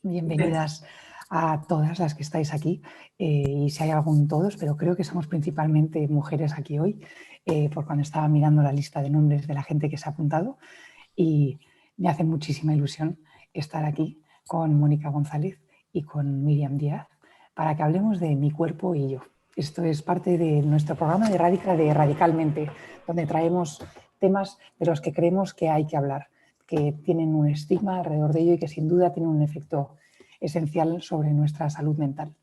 Bienvenidas a todas las que estáis aquí y si hay algún todos, pero creo que somos principalmente mujeres aquí hoy, por cuando estaba mirando la lista de nombres de la gente que se ha apuntado y me hace muchísima ilusión estar aquí con Mónica González y con Miriam Díaz para que hablemos de mi cuerpo y yo. Esto es parte de nuestro programa de Radicalmente, donde traemos temas de los que creemos que hay que hablar, que tienen un estigma alrededor de ello y que sin duda tienen un efecto esencial sobre nuestra salud mental.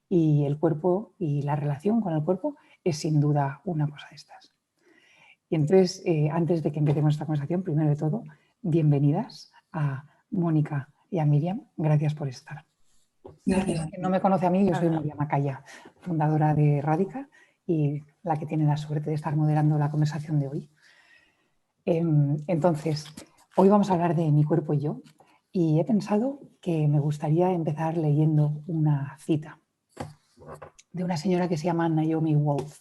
Y el cuerpo y la relación con el cuerpo es sin duda una cosa de estas. Y entonces, antes de que empecemos esta conversación, primero de todo, bienvenidas a Mónica y a Miriam. Gracias por estar. Gracias. Quien no me conoce a mí, yo soy Miriam Macaya, fundadora de Radica y la que tiene la suerte de estar moderando la conversación de hoy. Entonces, hoy vamos a hablar de mi cuerpo y yo, y he pensado que me gustaría empezar leyendo una cita de una señora que se llama Naomi Wolf,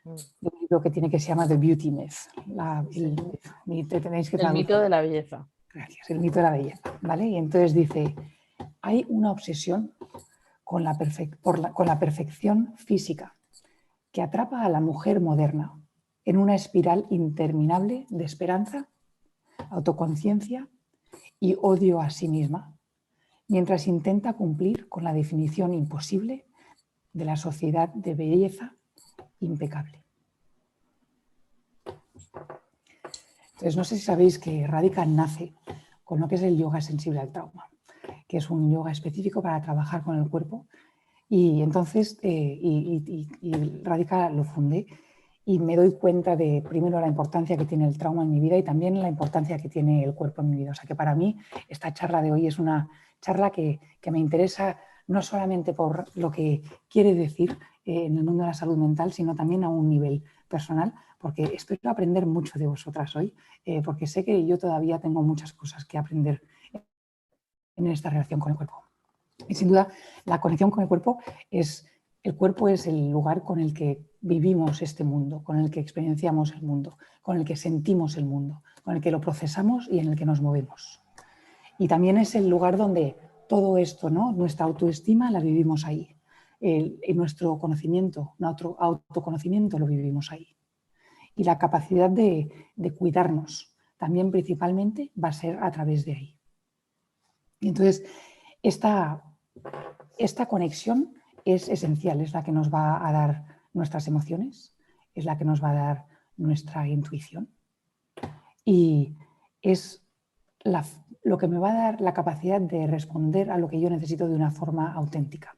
de un libro que tiene que se llama The Beauty Myth. Tenéis que El mito de la belleza. Gracias, el mito de la belleza, ¿vale? Y entonces dice, hay una obsesión con la perfección física que atrapa a la mujer moderna en una espiral interminable de esperanza, autoconciencia y odio a sí misma, mientras intenta cumplir con la definición imposible de la sociedad de belleza impecable. Entonces, no sé si sabéis que Radical nace con lo que es el yoga sensible al trauma, que es un yoga específico para trabajar con el cuerpo. Y entonces, Radical lo fundé y me doy cuenta de, primero, la importancia que tiene el trauma en mi vida y también la importancia que tiene el cuerpo en mi vida. O sea que para mí esta charla de hoy es una charla que me interesa no solamente por lo que quiere decir en el mundo de la salud mental, sino también a un nivel personal, porque espero aprender mucho de vosotras hoy, porque sé que yo todavía tengo muchas cosas que aprender en esta relación con el cuerpo. Y sin duda, la conexión con el cuerpo es el lugar con el que vivimos este mundo, con el que experienciamos el mundo, con el que sentimos el mundo, con el que lo procesamos y en el que nos movemos. Y también es el lugar donde todo esto, ¿no? Nuestra autoestima la vivimos ahí. Nuestro conocimiento, nuestro autoconocimiento lo vivimos ahí. Y la capacidad de cuidarnos también principalmente va a ser a través de ahí. Y entonces, esta conexión es esencial, es la que nos va a dar nuestras emociones, es la que nos va a dar nuestra intuición y es lo que me va a dar la capacidad de responder a lo que yo necesito de una forma auténtica.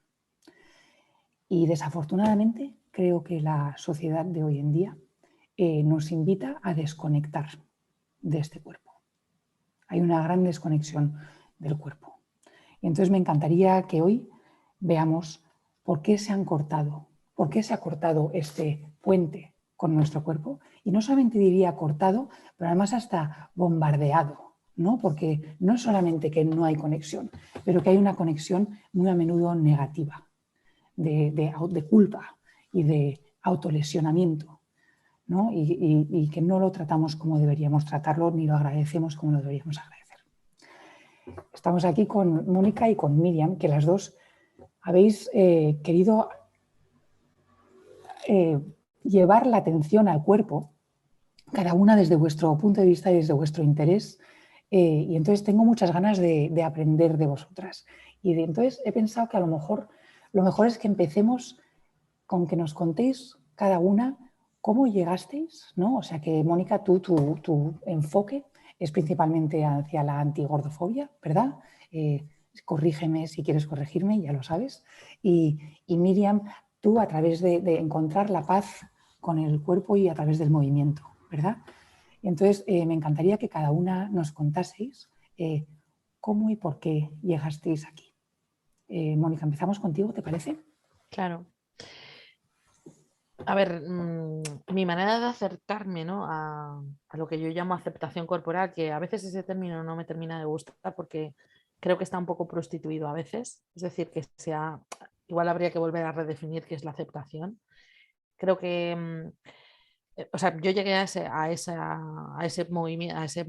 Y desafortunadamente creo que la sociedad de hoy en día nos invita a desconectar de este cuerpo. Hay una gran desconexión del cuerpo. Y entonces me encantaría que hoy veamos por qué se ha cortado este puente con nuestro cuerpo. Y no solamente diría cortado, pero además hasta bombardeado, ¿no? Porque no es solamente que no hay conexión, pero que hay una conexión muy a menudo negativa, de culpa y de autolesionamiento, ¿no? Y que no lo tratamos como deberíamos tratarlo, ni lo agradecemos como lo deberíamos agradecer. Estamos aquí con Mónica y con Miriam, que las dos habéis querido llevar la atención al cuerpo, cada una desde vuestro punto de vista y desde vuestro interés. Y entonces tengo muchas ganas de aprender de vosotras. Y entonces he pensado que a lo mejor es que empecemos con que nos contéis cada una cómo llegasteis, ¿no? O sea que, Mónica, tu enfoque es principalmente hacia la antigordofobia, ¿verdad? Corrígeme si quieres corregirme, ya lo sabes. Y Miriam, tú a través de encontrar la paz con el cuerpo y a través del movimiento, ¿verdad? Entonces, me encantaría que cada una nos contaseis cómo y por qué llegasteis aquí. Mónica, empezamos contigo, ¿te parece? Claro. A ver, mi manera de acercarme, ¿no? a lo que yo llamo aceptación corporal, que a veces ese término no me termina de gustar porque creo que está un poco prostituido a veces. Es decir, que igual habría que volver a redefinir qué es la aceptación. Creo que o sea, yo llegué a ese movimiento, a ese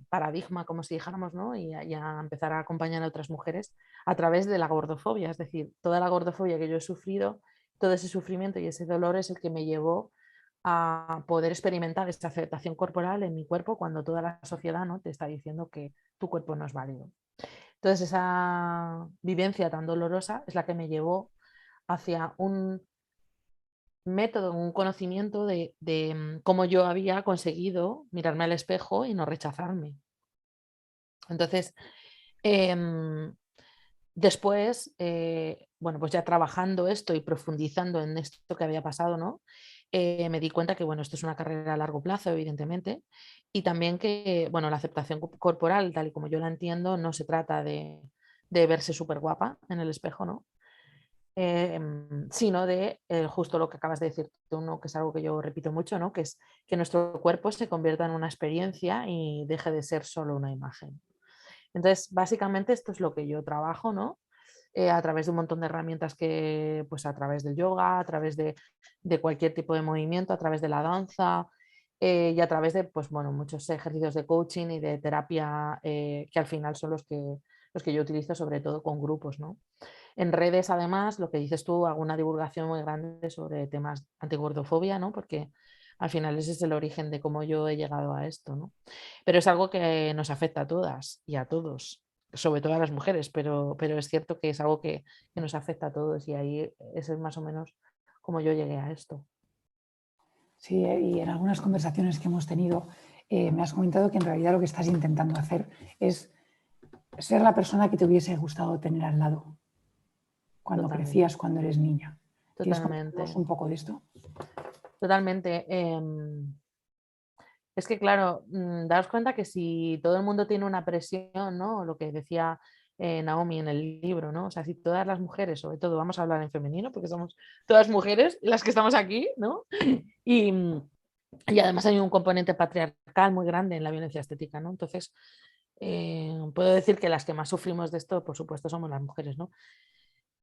paradigma, como si dijéramos, ¿no? Y a empezar a acompañar a otras mujeres a través de la gordofobia. Es decir, toda la gordofobia que yo he sufrido, todo ese sufrimiento y ese dolor es el que me llevó a poder experimentar esta aceptación corporal en mi cuerpo cuando toda la sociedad, ¿no?, te está diciendo que tu cuerpo no es válido. Entonces, esa vivencia tan dolorosa es la que me llevó hacia un método, un conocimiento de cómo yo había conseguido mirarme al espejo y no rechazarme. Entonces, em, después, bueno, pues ya trabajando esto y profundizando en esto que había pasado, ¿no? Me di cuenta que, bueno, esto es una carrera a largo plazo, evidentemente, y también que, bueno, la aceptación corporal, tal y como yo la entiendo, no se trata de verse súper guapa en el espejo, ¿no? Sino de justo lo que acabas de decir tú, ¿no?, que es algo que yo repito mucho, ¿no?, que es que nuestro cuerpo se convierta en una experiencia y deje de ser solo una imagen. Entonces, básicamente esto es lo que yo trabajo, ¿no? A través de un montón de herramientas que, pues a través del yoga, a través de cualquier tipo de movimiento, a través de la danza y a través de, pues bueno, muchos ejercicios de coaching y de terapia que al final son los que yo utilizo sobre todo con grupos, ¿no? En redes, además, lo que dices tú, hago una divulgación muy grande sobre temas antigordofobia, ¿no? Porque al final ese es el origen de cómo yo he llegado a esto, ¿no? Pero es algo que nos afecta a todas y a todos, sobre todo a las mujeres, pero es cierto que es algo que nos afecta a todos y ahí ese es más o menos como yo llegué a esto. Sí, y en algunas conversaciones que hemos tenido me has comentado que en realidad lo que estás intentando hacer es ser la persona que te hubiese gustado tener al lado cuando Totalmente, crecías, cuando eres niña. ¿Quieres comentarnos totalmente, un poco de esto? totalmente. Es que, claro, daos cuenta que si todo el mundo tiene una presión, ¿no? Lo que decía Naomi en el libro, ¿no? O sea, si todas las mujeres, sobre todo, vamos a hablar en femenino, porque somos todas mujeres las que estamos aquí, ¿no? Y, y además hay un componente patriarcal muy grande en la violencia estética, ¿no? Entonces, puedo decir que las que más sufrimos de esto, por supuesto, somos las mujeres, ¿no?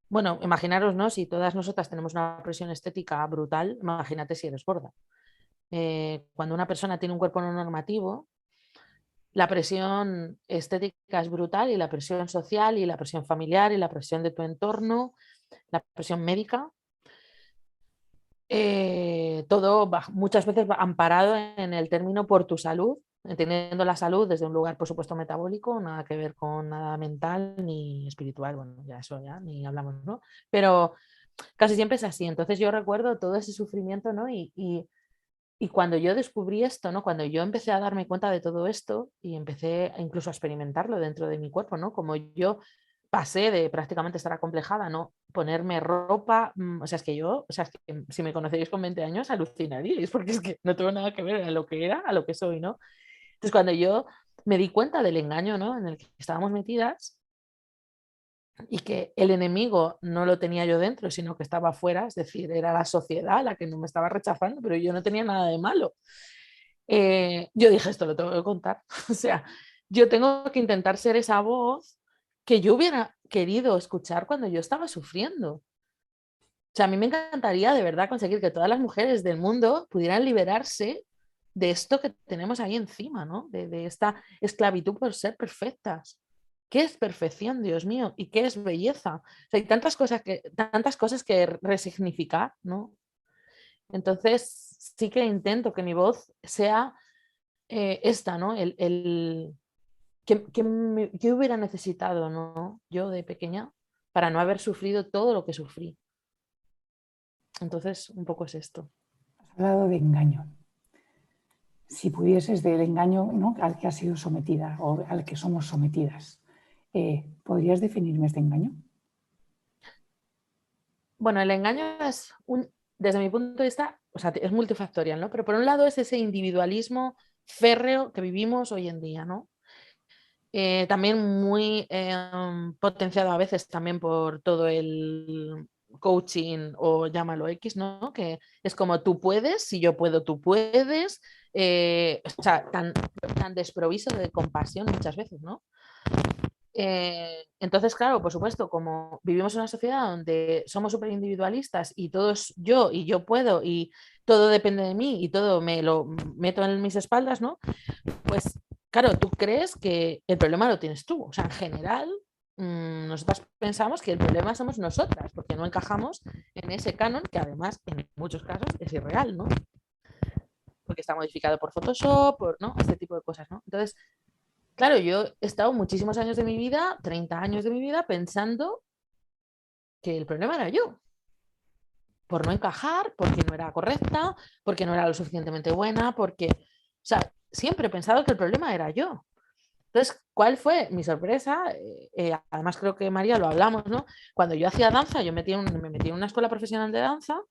Bueno, imaginaros, ¿no? Si todas nosotras tenemos una presión estética brutal, imagínate si eres gorda. Cuando una persona tiene un cuerpo no normativo, la presión estética es brutal y la presión social y la presión familiar y la presión de tu entorno, la presión médica, todo muchas veces va amparado en el término por tu salud, entendiendo la salud desde un lugar, por supuesto, metabólico, nada que ver con nada mental ni espiritual, bueno, ya eso ya ni hablamos, ¿no? Pero casi siempre es así. Entonces yo recuerdo todo ese sufrimiento, ¿no? Y cuando yo descubrí esto, ¿no? Cuando yo empecé a darme cuenta de todo esto y empecé incluso a experimentarlo dentro de mi cuerpo, ¿no? Como yo pasé de prácticamente estar acomplejada, ¿no? Ponerme ropa, o sea, es que yo, o sea, es que si me conocéis con 20 años alucinaríais, porque es que no tengo nada que ver a lo que era, a lo que soy, ¿no? Entonces, cuando yo me di cuenta del engaño, ¿no?, en el que estábamos metidas y que el enemigo no lo tenía yo dentro, sino que estaba afuera, es decir, era la sociedad la que no me estaba rechazando, pero yo no tenía nada de malo. Yo dije, esto lo tengo que contar. O sea, yo tengo que intentar ser esa voz que yo hubiera querido escuchar cuando yo estaba sufriendo. O sea, a mí me encantaría de verdad conseguir que todas las mujeres del mundo pudieran liberarse de esto que tenemos ahí encima, ¿no? De esta esclavitud por ser perfectas. ¿Qué es perfección, Dios mío? ¿Y qué es belleza? O sea, hay tantas cosas que resignificar, ¿no? Entonces, sí que intento que mi voz sea esta, ¿no? ¿Qué hubiera necesitado, ¿no?, yo de pequeña para no haber sufrido todo lo que sufrí? Entonces, un poco es esto. Has hablado de engaño. Si pudieses del engaño, ¿no?, al que has sido sometida o al que somos sometidas, ¿podrías definirme este engaño? Bueno, el engaño es, desde mi punto de vista, o sea, es multifactorial, ¿no? Pero por un lado es ese individualismo férreo que vivimos hoy en día, ¿no? También muy potenciado a veces también por todo el coaching o llámalo X, ¿no? Que es como tú puedes, si yo puedo, tú puedes. O sea, tan desprovisto de compasión muchas veces, ¿no? Entonces, claro, por supuesto, como vivimos en una sociedad donde somos súper individualistas y todo es yo y yo puedo y todo depende de mí y todo me lo meto en mis espaldas, ¿no? Pues claro, tú crees que el problema lo tienes tú. O sea, en general, nosotras pensamos que el problema somos nosotras porque no encajamos en ese canon que además en muchos casos es irreal, ¿no? Porque está modificado por Photoshop, por, ¿no? Este tipo de cosas, ¿no? Entonces, claro, yo he estado muchísimos años de mi vida, 30 años de mi vida, pensando que el problema era yo, por no encajar, porque no era correcta, porque no era lo suficientemente buena, porque, o sea, siempre he pensado que el problema era yo. Entonces, ¿cuál fue mi sorpresa? Además, creo que María lo hablamos, ¿no? Cuando yo hacía danza, me metí en una escuela profesional de danza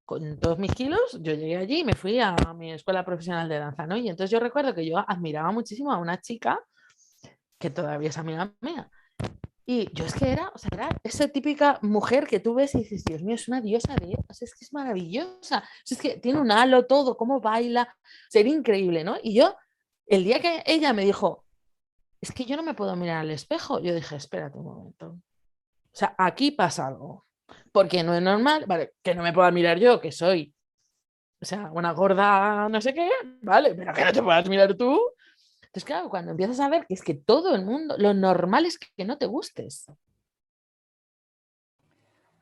con todos mis kilos, yo llegué allí y me fui a mi escuela profesional de danza, ¿no? Y entonces yo recuerdo que yo admiraba muchísimo a una chica que todavía es amiga mía. Y yo es que era, o sea, era esa típica mujer que tú ves y dices, Dios mío, es una diosa de, o sea, es que es maravillosa, o sea, es que tiene un halo todo, cómo baila, sería increíble, ¿no? Y yo, el día que ella me dijo, es que yo no me puedo mirar al espejo, yo dije, espérate un momento, o sea, aquí pasa algo, porque no es normal, vale, que no me pueda mirar yo, que soy, o sea, una gorda no sé qué, vale, pero que no te puedas mirar tú. Entonces, claro, cuando empiezas a ver que es que todo el mundo, lo normal es que no te gustes. O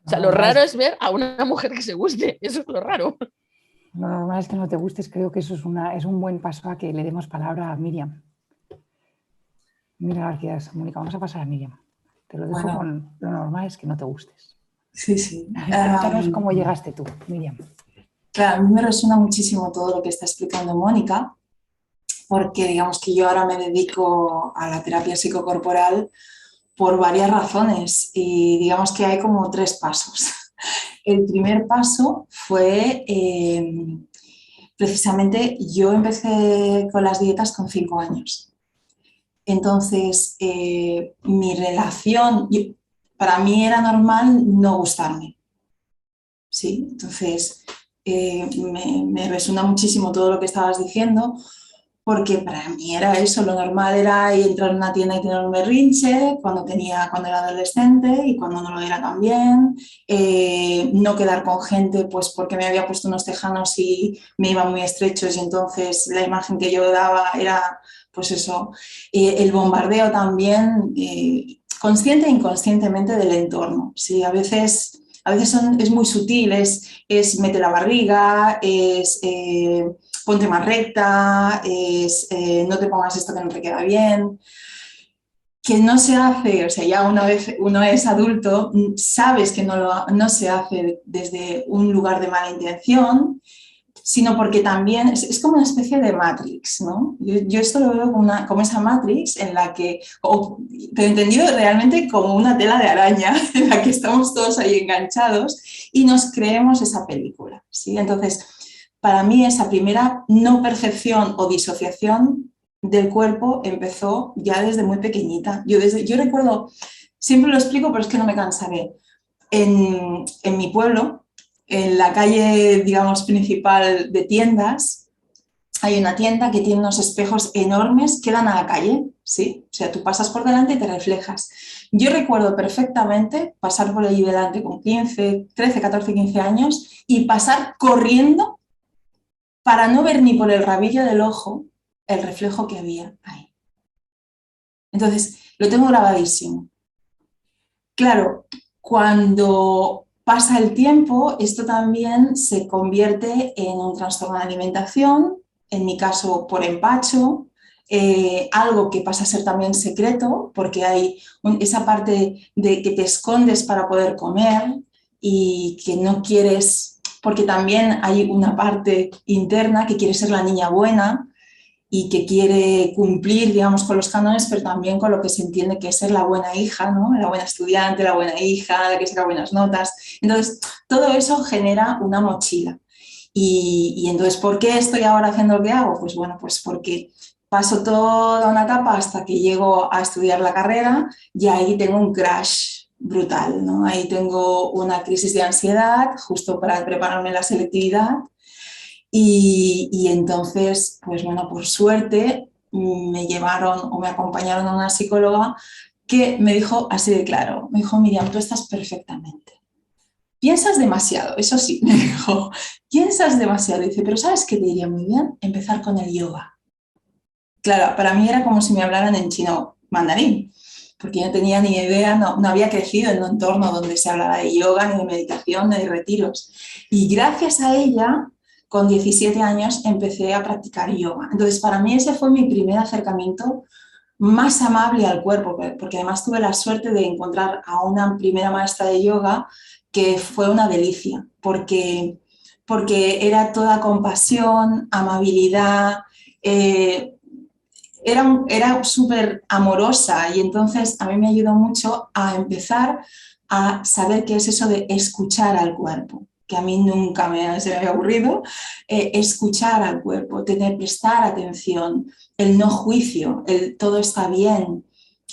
Lo sea, lo normal raro es, es ver a una mujer que se guste, eso es lo raro. lo normal es que no te gustes. Creo que eso es un buen paso a que le demos palabra a Miriam. Mira, gracias, Mónica. Vamos a pasar a Miriam. Te lo dejo Bueno, con lo normal es que no te gustes. sí, sí. Cuéntanos cómo llegaste tú, Miriam. Claro, a mí me resuena muchísimo todo lo que está explicando Mónica, porque digamos que yo ahora me dedico a la terapia psicocorporal por varias razones y digamos que hay como tres pasos. El primer paso fue precisamente yo empecé con las dietas con 5 años. Entonces, mi relación, para mí era normal no gustarme. ¿Sí? Entonces, me resuena muchísimo todo lo que estabas diciendo, porque para mí era eso, lo normal era ir entrar en una tienda y tener un berrinche cuando era adolescente y cuando no lo era también, no quedar con gente pues porque me había puesto unos tejanos y me iban muy estrechos y entonces la imagen que yo daba era pues eso, el bombardeo también, consciente e inconscientemente del entorno, ¿sí? A veces es muy sutil, es mete la barriga, ponte más recta, no te pongas esto que no te queda bien, que no se hace, o sea, ya una vez uno es adulto, sabes que no se hace desde un lugar de mala intención, sino porque también es como una especie de Matrix, ¿no? Yo esto lo veo como esa Matrix en la que, te he entendido realmente como una tela de araña, en la que estamos todos ahí enganchados y nos creemos esa película, ¿sí? Entonces, para mí esa primera no percepción o disociación del cuerpo empezó ya desde muy pequeñita. Yo recuerdo, siempre lo explico, pero es que no me cansaré. En mi pueblo, en la calle, digamos, principal de tiendas, hay una tienda que tiene unos espejos enormes que dan a la calle, ¿sí? O sea, tú pasas por delante y te reflejas. Yo recuerdo perfectamente pasar por allí delante con 15, 13, 14, 15 años y pasar corriendo para no ver ni por el rabillo del ojo el reflejo que había ahí. Entonces, lo tengo grabadísimo. Claro, cuando pasa el tiempo, esto también se convierte en un trastorno de alimentación, en mi caso por empacho, algo que pasa a ser también secreto, porque hay esa parte de que te escondes para poder comer y que no quieres, porque también hay una parte interna que quiere ser la niña buena y que quiere cumplir, digamos, con los cánones, pero también con lo que se entiende que es ser la buena hija, ¿no? La buena estudiante, la buena hija, la que saca buenas notas. Entonces, todo eso genera una mochila. Y entonces, ¿por qué estoy ahora haciendo lo que hago? Pues bueno, pues porque paso toda una etapa hasta que llego a estudiar la carrera y ahí tengo un crash brutal, ¿no? Ahí tengo una crisis de ansiedad justo para prepararme la selectividad y entonces, pues bueno, por suerte me llevaron o me acompañaron a una psicóloga que me dijo así de claro, me dijo, Miriam, tú estás perfectamente. Piensas demasiado, eso sí, me dijo, piensas demasiado. Dice, pero ¿sabes qué te iría muy bien? Empezar con el yoga. Claro, para mí era como si me hablaran en chino mandarín, porque yo no tenía ni idea, no había crecido en un entorno donde se hablara de yoga, ni de meditación, ni de retiros. Y gracias a ella, con 17 años, empecé a practicar yoga. Entonces, para mí ese fue mi primer acercamiento más amable al cuerpo, porque además tuve la suerte de encontrar a una primera maestra de yoga que fue una delicia, porque era toda compasión, amabilidad, era súper amorosa y entonces a mí me ayudó mucho a empezar a saber qué es eso de escuchar al cuerpo, que a mí nunca se me había ocurrido, escuchar al cuerpo, prestar atención, el no juicio, el todo está bien,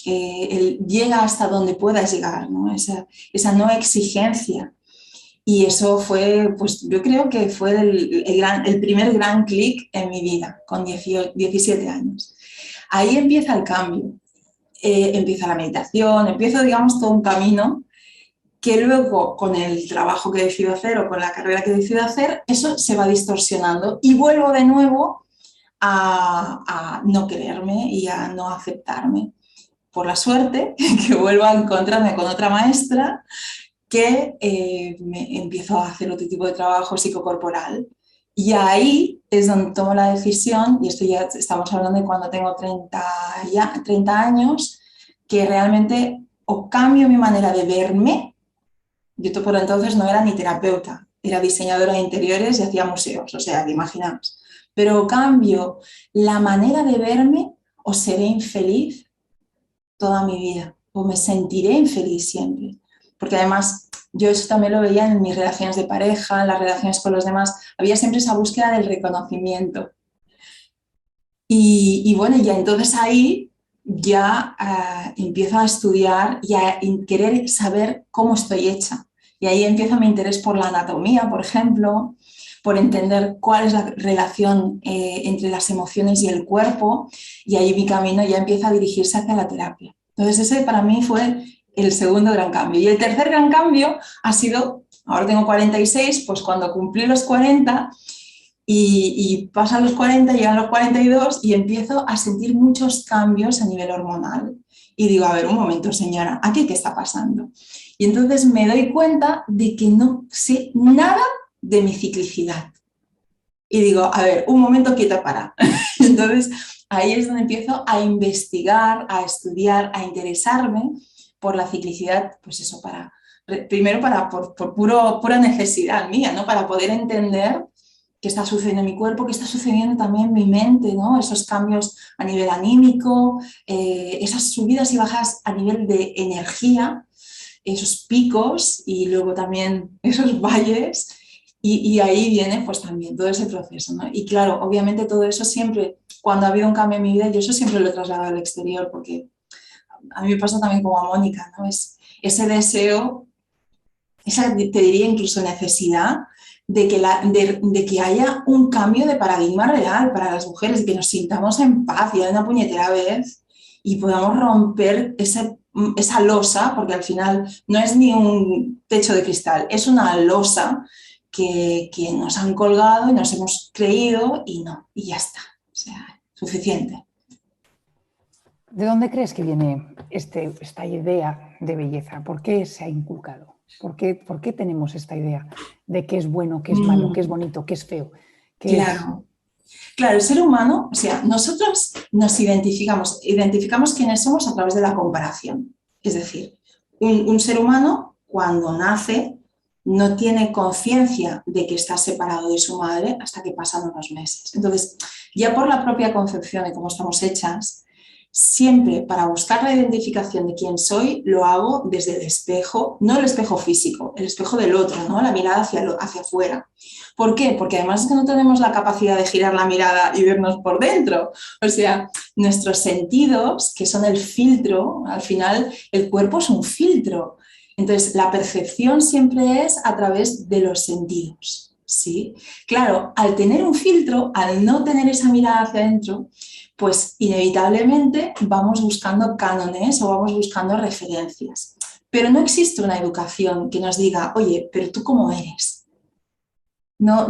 el llega hasta donde puedas llegar, ¿no? Esa no exigencia. Y eso fue, pues yo creo que fue el primer gran clic en mi vida, con 17 años. Ahí empieza el cambio, empieza la meditación, empieza, digamos, todo un camino que luego con el trabajo que decido hacer o con la carrera que decido hacer, eso se va distorsionando y vuelvo de nuevo a no quererme y a no aceptarme. Por la suerte, que vuelvo a encontrarme con otra maestra que me empiezo a hacer otro tipo de trabajo psicocorporal. Y ahí es donde tomo la decisión, y esto ya estamos hablando de cuando tengo 30 años, que realmente o cambio mi manera de verme. Yo por entonces no era ni terapeuta, era diseñadora de interiores y hacía museos, o sea, que imaginaos. Pero cambio la manera de verme o seré infeliz toda mi vida, o me sentiré infeliz siempre. Porque además yo eso también lo veía en mis relaciones de pareja, en las relaciones con los demás, había siempre esa búsqueda del reconocimiento. Y bueno, ya entonces ahí ya empiezo a estudiar y a querer saber cómo estoy hecha. Y ahí empieza mi interés por la anatomía, por ejemplo, por entender cuál es la relación entre las emociones y el cuerpo, y ahí mi camino ya empieza a dirigirse hacia la terapia. Entonces ese para mí fue el segundo gran cambio. Y el tercer gran cambio ha sido, ahora tengo 46, pues cuando cumplí los 40 y pasan los 40, llegan los 42 y empiezo a sentir muchos cambios a nivel hormonal. Y digo, a ver, un momento, señora, ¿aquí qué está pasando? Y entonces me doy cuenta de que no sé nada de mi ciclicidad. Y digo, a ver, un momento, quieta, para. Entonces ahí es donde empiezo a investigar, a estudiar, a interesarme por la ciclicidad, pues eso, primero por pura necesidad mía, ¿no? Para poder entender qué está sucediendo en mi cuerpo, qué está sucediendo también en mi mente, ¿no? Esos cambios a nivel anímico, esas subidas y bajas a nivel de energía, esos picos y luego también esos valles, y ahí viene pues también todo ese proceso, ¿no? Y claro, obviamente todo eso siempre, cuando ha habido un cambio en mi vida, yo eso siempre lo he trasladado al exterior, porque a mí me pasa también como a Mónica, ¿no? Es ese deseo, esa te diría incluso necesidad de que haya un cambio de paradigma real para las mujeres, de que nos sintamos en paz y de una puñetera vez y podamos romper esa losa, porque al final no es ni un techo de cristal, es una losa que nos han colgado y nos hemos creído y no, y ya está, o sea, suficiente. ¿De dónde crees que viene esta idea de belleza? ¿Por qué se ha inculcado? ¿Por qué tenemos esta idea de qué es bueno, qué es malo, qué es bonito, qué es feo? Claro. Claro, el ser humano, o sea, nosotros nos identificamos quiénes somos a través de la comparación. Es decir, un ser humano cuando nace no tiene conciencia de que está separado de su madre hasta que pasan unos meses. Entonces, ya por la propia concepción de cómo estamos hechas, siempre para buscar la identificación de quién soy, lo hago desde el espejo, no el espejo físico, el espejo del otro, ¿no? La mirada hacia afuera. ¿Por qué? Porque además es que no tenemos la capacidad de girar la mirada y vernos por dentro. O sea, nuestros sentidos, que son el filtro, al final el cuerpo es un filtro. Entonces, la percepción siempre es a través de los sentidos. Sí, claro, al tener un filtro, al no tener esa mirada hacia adentro, pues inevitablemente vamos buscando cánones o vamos buscando referencias. Pero no existe una educación que nos diga, oye, pero tú cómo eres. No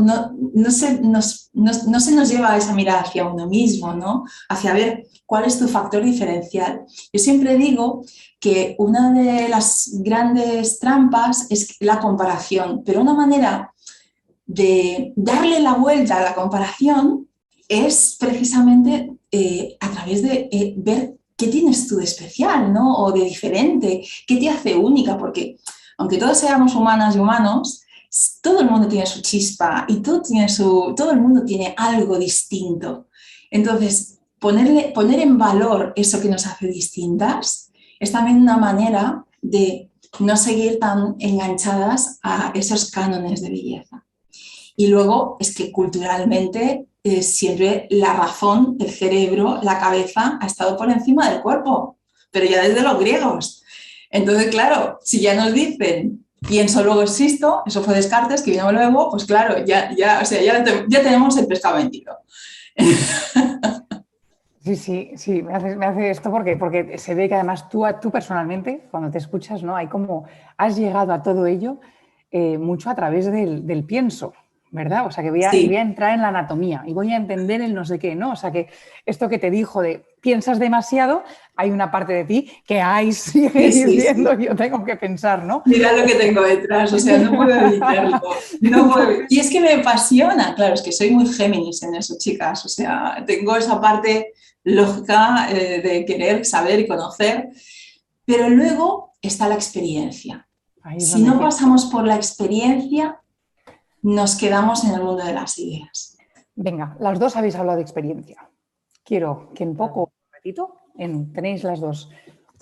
se nos lleva esa mirada hacia uno mismo, ¿no? Hacia ver cuál es tu factor diferencial. Yo siempre digo que una de las grandes trampas es la comparación, pero una manera de darle la vuelta a la comparación es precisamente a través de ver qué tienes tú de especial, ¿no? O de diferente, qué te hace única, porque aunque todos seamos humanas y humanos, todo el mundo tiene su chispa y todo el mundo tiene algo distinto. Entonces, poner en valor eso que nos hace distintas es también una manera de no seguir tan enganchadas a esos cánones de belleza. Y luego es que culturalmente siempre la razón, el cerebro, la cabeza ha estado por encima del cuerpo, pero ya desde los griegos. Entonces, claro, si ya nos dicen pienso, luego existo, eso fue Descartes, que vino luego, pues claro, o sea, ya tenemos el pescado vendido. Sí, me hace esto porque se ve que además tú personalmente, cuando te escuchas, ¿no? Hay como, has llegado a todo ello mucho a través del pienso, ¿verdad? O sea, que voy a Sí, entrar en la anatomía y voy a entender el no sé qué, ¿no? O sea, que esto que te dijo de piensas demasiado, hay una parte de ti que ahí sigue sí, sí, diciendo sí. yo tengo que pensar, ¿no? Mira lo que tengo detrás, o sea, no puedo evitarlo. No puedo. Y Entonces, es que me apasiona, claro, es que soy muy Géminis en eso, chicas, o sea, tengo esa parte lógica de querer saber y conocer, pero luego está la experiencia. ahí es Si donde no quiero. pasamos por la experiencia, nos quedamos en el mundo de las ideas. Venga, las dos habéis hablado de experiencia. Quiero que en poco, Vale. un ratito, tenéis las dos.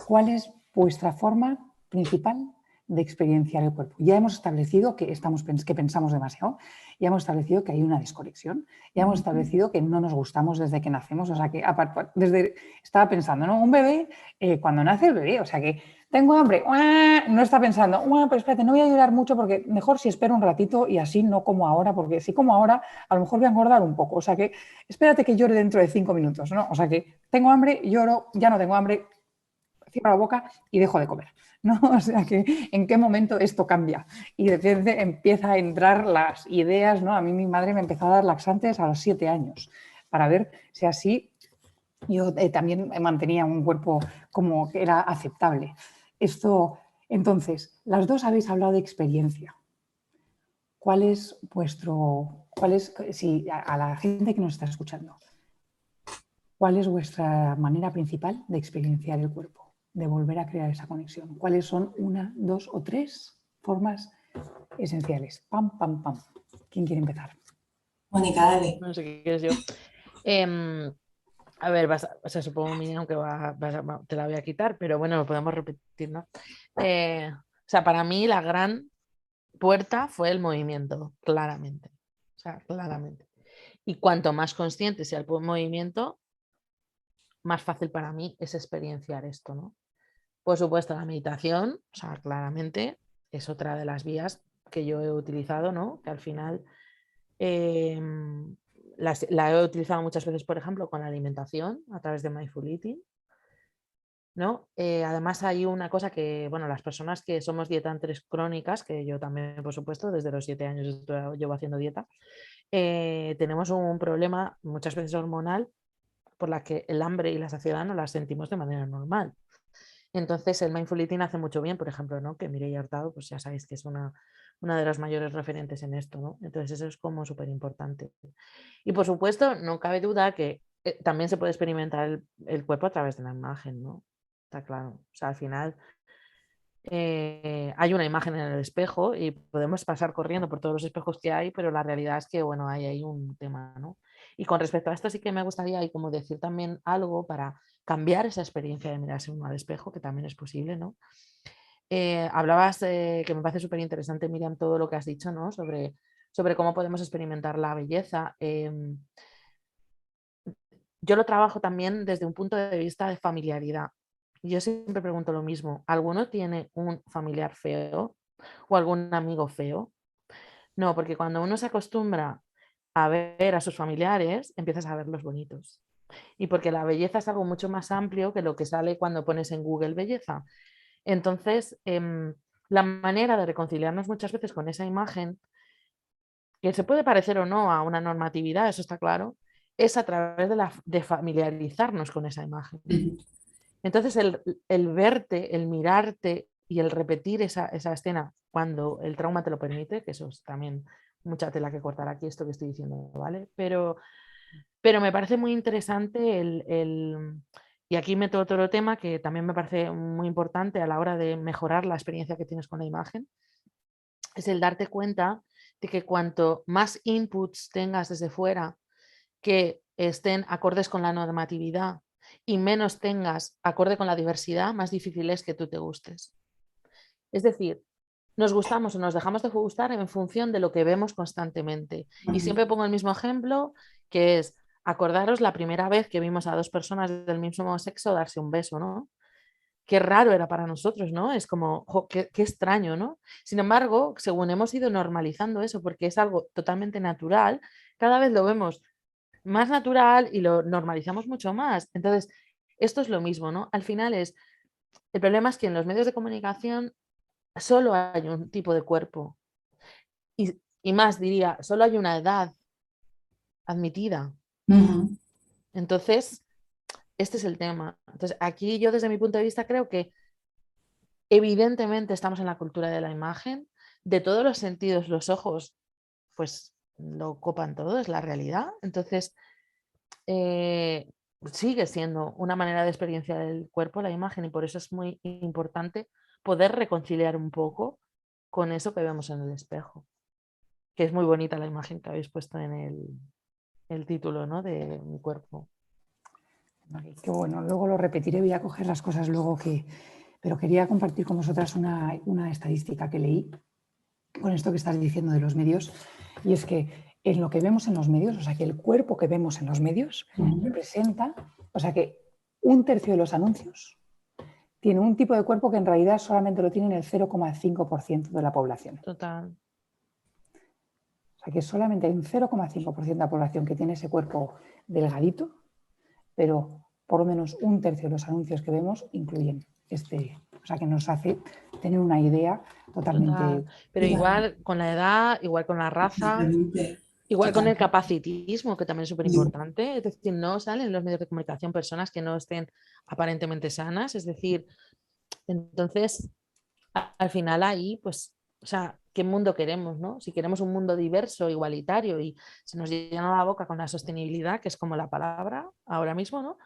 ¿Cuál es vuestra forma principal de experienciar el cuerpo? Ya hemos establecido que pensamos demasiado, ya hemos establecido que hay una desconexión, ya hemos establecido que no nos gustamos desde que nacemos, o sea que estaba pensando, ¿no? Un bebé, cuando nace el bebé, o sea que tengo hambre, no está pensando, pero espérate, no voy a llorar mucho porque mejor si espero un ratito y así no como ahora, porque si como ahora a lo mejor voy a engordar un poco, o sea que espérate que llore dentro de 5 minutos, ¿no? O sea que tengo hambre, lloro, ya no tengo hambre, cierro la boca y dejo de comer, ¿no? O sea que en qué momento esto cambia y de repente empieza a entrar las ideas, ¿no? A mí mi madre me empezó a dar laxantes a los 7 años para ver si así yo también mantenía un cuerpo como que era aceptable. Esto, entonces, las dos habéis hablado de experiencia. ¿Cuál es si a la gente que nos está escuchando, cuál es vuestra manera principal de experienciar el cuerpo, de volver a crear esa conexión? ¿Cuáles son una, dos o tres formas esenciales? Pam, pam, pam. ¿Quién quiere empezar? Mónica, dale. No sé qué quieres yo. A ver, supongo, Miriam, que te la voy a quitar, pero bueno, lo podemos repetir, ¿no? O sea, para mí la gran puerta fue el movimiento, claramente. O sea, claramente. Y cuanto más consciente sea el movimiento, más fácil para mí es experienciar esto, ¿no? Por supuesto, la meditación, o sea, claramente es otra de las vías que yo he utilizado, ¿no? Que al final eh, la he utilizado muchas veces, por ejemplo, con la alimentación a través de Mindful Eating, ¿no? Además hay una cosa que, bueno, las personas que somos dietantes crónicas, que yo también, por supuesto, desde los 7 años llevo haciendo dieta, tenemos un problema muchas veces hormonal por la que el hambre y la saciedad no las sentimos de manera normal. Entonces el Mindful Eating hace mucho bien, por ejemplo, ¿no? Que Mireia Hurtado, pues ya sabéis que es una de las mayores referentes en esto, ¿no? Entonces eso es como súper importante. Y por supuesto, no cabe duda que también se puede experimentar el cuerpo a través de la imagen, ¿no? Está claro. O sea, al final hay una imagen en el espejo y podemos pasar corriendo por todos los espejos que hay, pero la realidad es que, bueno, hay un tema, ¿no? Y con respecto a esto sí que me gustaría y como decir también algo para cambiar esa experiencia de mirarse uno al espejo, que también es posible, ¿no? Hablabas, que me parece súper interesante, Miriam, todo lo que has dicho, ¿no? Sobre cómo podemos experimentar la belleza. Yo lo trabajo también desde un punto de vista de familiaridad. Yo siempre pregunto lo mismo. ¿Alguno tiene un familiar feo o algún amigo feo? No, porque cuando uno se acostumbra a ver a sus familiares, empiezas a ver los bonitos. Y porque la belleza es algo mucho más amplio que lo que sale cuando pones en Google belleza. Entonces, la manera de reconciliarnos muchas veces con esa imagen, que se puede parecer o no a una normatividad, eso está claro, es a través de familiarizarnos con esa imagen. Entonces, el verte, el mirarte y el repetir esa escena cuando el trauma te lo permite, que eso es también mucha tela que cortar aquí, esto que estoy diciendo, ¿vale? Pero me parece muy interesante y aquí meto otro tema que también me parece muy importante a la hora de mejorar la experiencia que tienes con la imagen, es el darte cuenta de que cuanto más inputs tengas desde fuera que estén acordes con la normatividad y menos tengas acorde con la diversidad, más difícil es que tú te gustes. Es decir, nos gustamos o nos dejamos de gustar en función de lo que vemos constantemente. Y siempre pongo el mismo ejemplo, que es, acordaros la primera vez que vimos a dos personas del mismo sexo darse un beso, ¿no? Qué raro era para nosotros, ¿no? Es como, qué extraño, ¿no? Sin embargo, según hemos ido normalizando eso, porque es algo totalmente natural, cada vez lo vemos más natural y lo normalizamos mucho más. Entonces, esto es lo mismo, ¿no? Al final el problema es que en los medios de comunicación solo hay un tipo de cuerpo y más diría, solo hay una edad admitida. Entonces, este es el tema. Entonces, aquí yo desde mi punto de vista creo que evidentemente estamos en la cultura de la imagen, de todos los sentidos, los ojos, pues lo copan todo, es la realidad. Entonces, sigue siendo una manera de experiencia del cuerpo, la imagen, y por eso es muy importante poder reconciliar un poco con eso que vemos en el espejo, que es muy bonita la imagen que habéis puesto en el título, ¿no? De mi cuerpo. Qué bueno, luego lo repetiré, voy a coger las cosas luego pero quería compartir con vosotras una estadística que leí con esto que estás diciendo de los medios, y es que en lo que vemos en los medios, o sea, que el cuerpo que vemos en los medios representa, o sea, que 1/3 de los anuncios tiene un tipo de cuerpo que en realidad solamente lo tiene el 0,5% de la población. Total. O sea, que solamente hay un 0,5% de la población que tiene ese cuerpo delgadito, pero por lo menos 1/3 de los anuncios que vemos incluyen o sea, que nos hace tener una idea totalmente... Total. Pero igual con la edad, igual con la raza, igual con el capacitismo, que también es súper importante. Es decir, no salen en los medios de comunicación personas que no estén aparentemente sanas. Es decir, entonces, al final ahí, pues, o sea, ¿qué mundo queremos, no? Si queremos un mundo diverso, igualitario, y se nos llena la boca con la sostenibilidad, que es como la palabra ahora mismo, ¿no?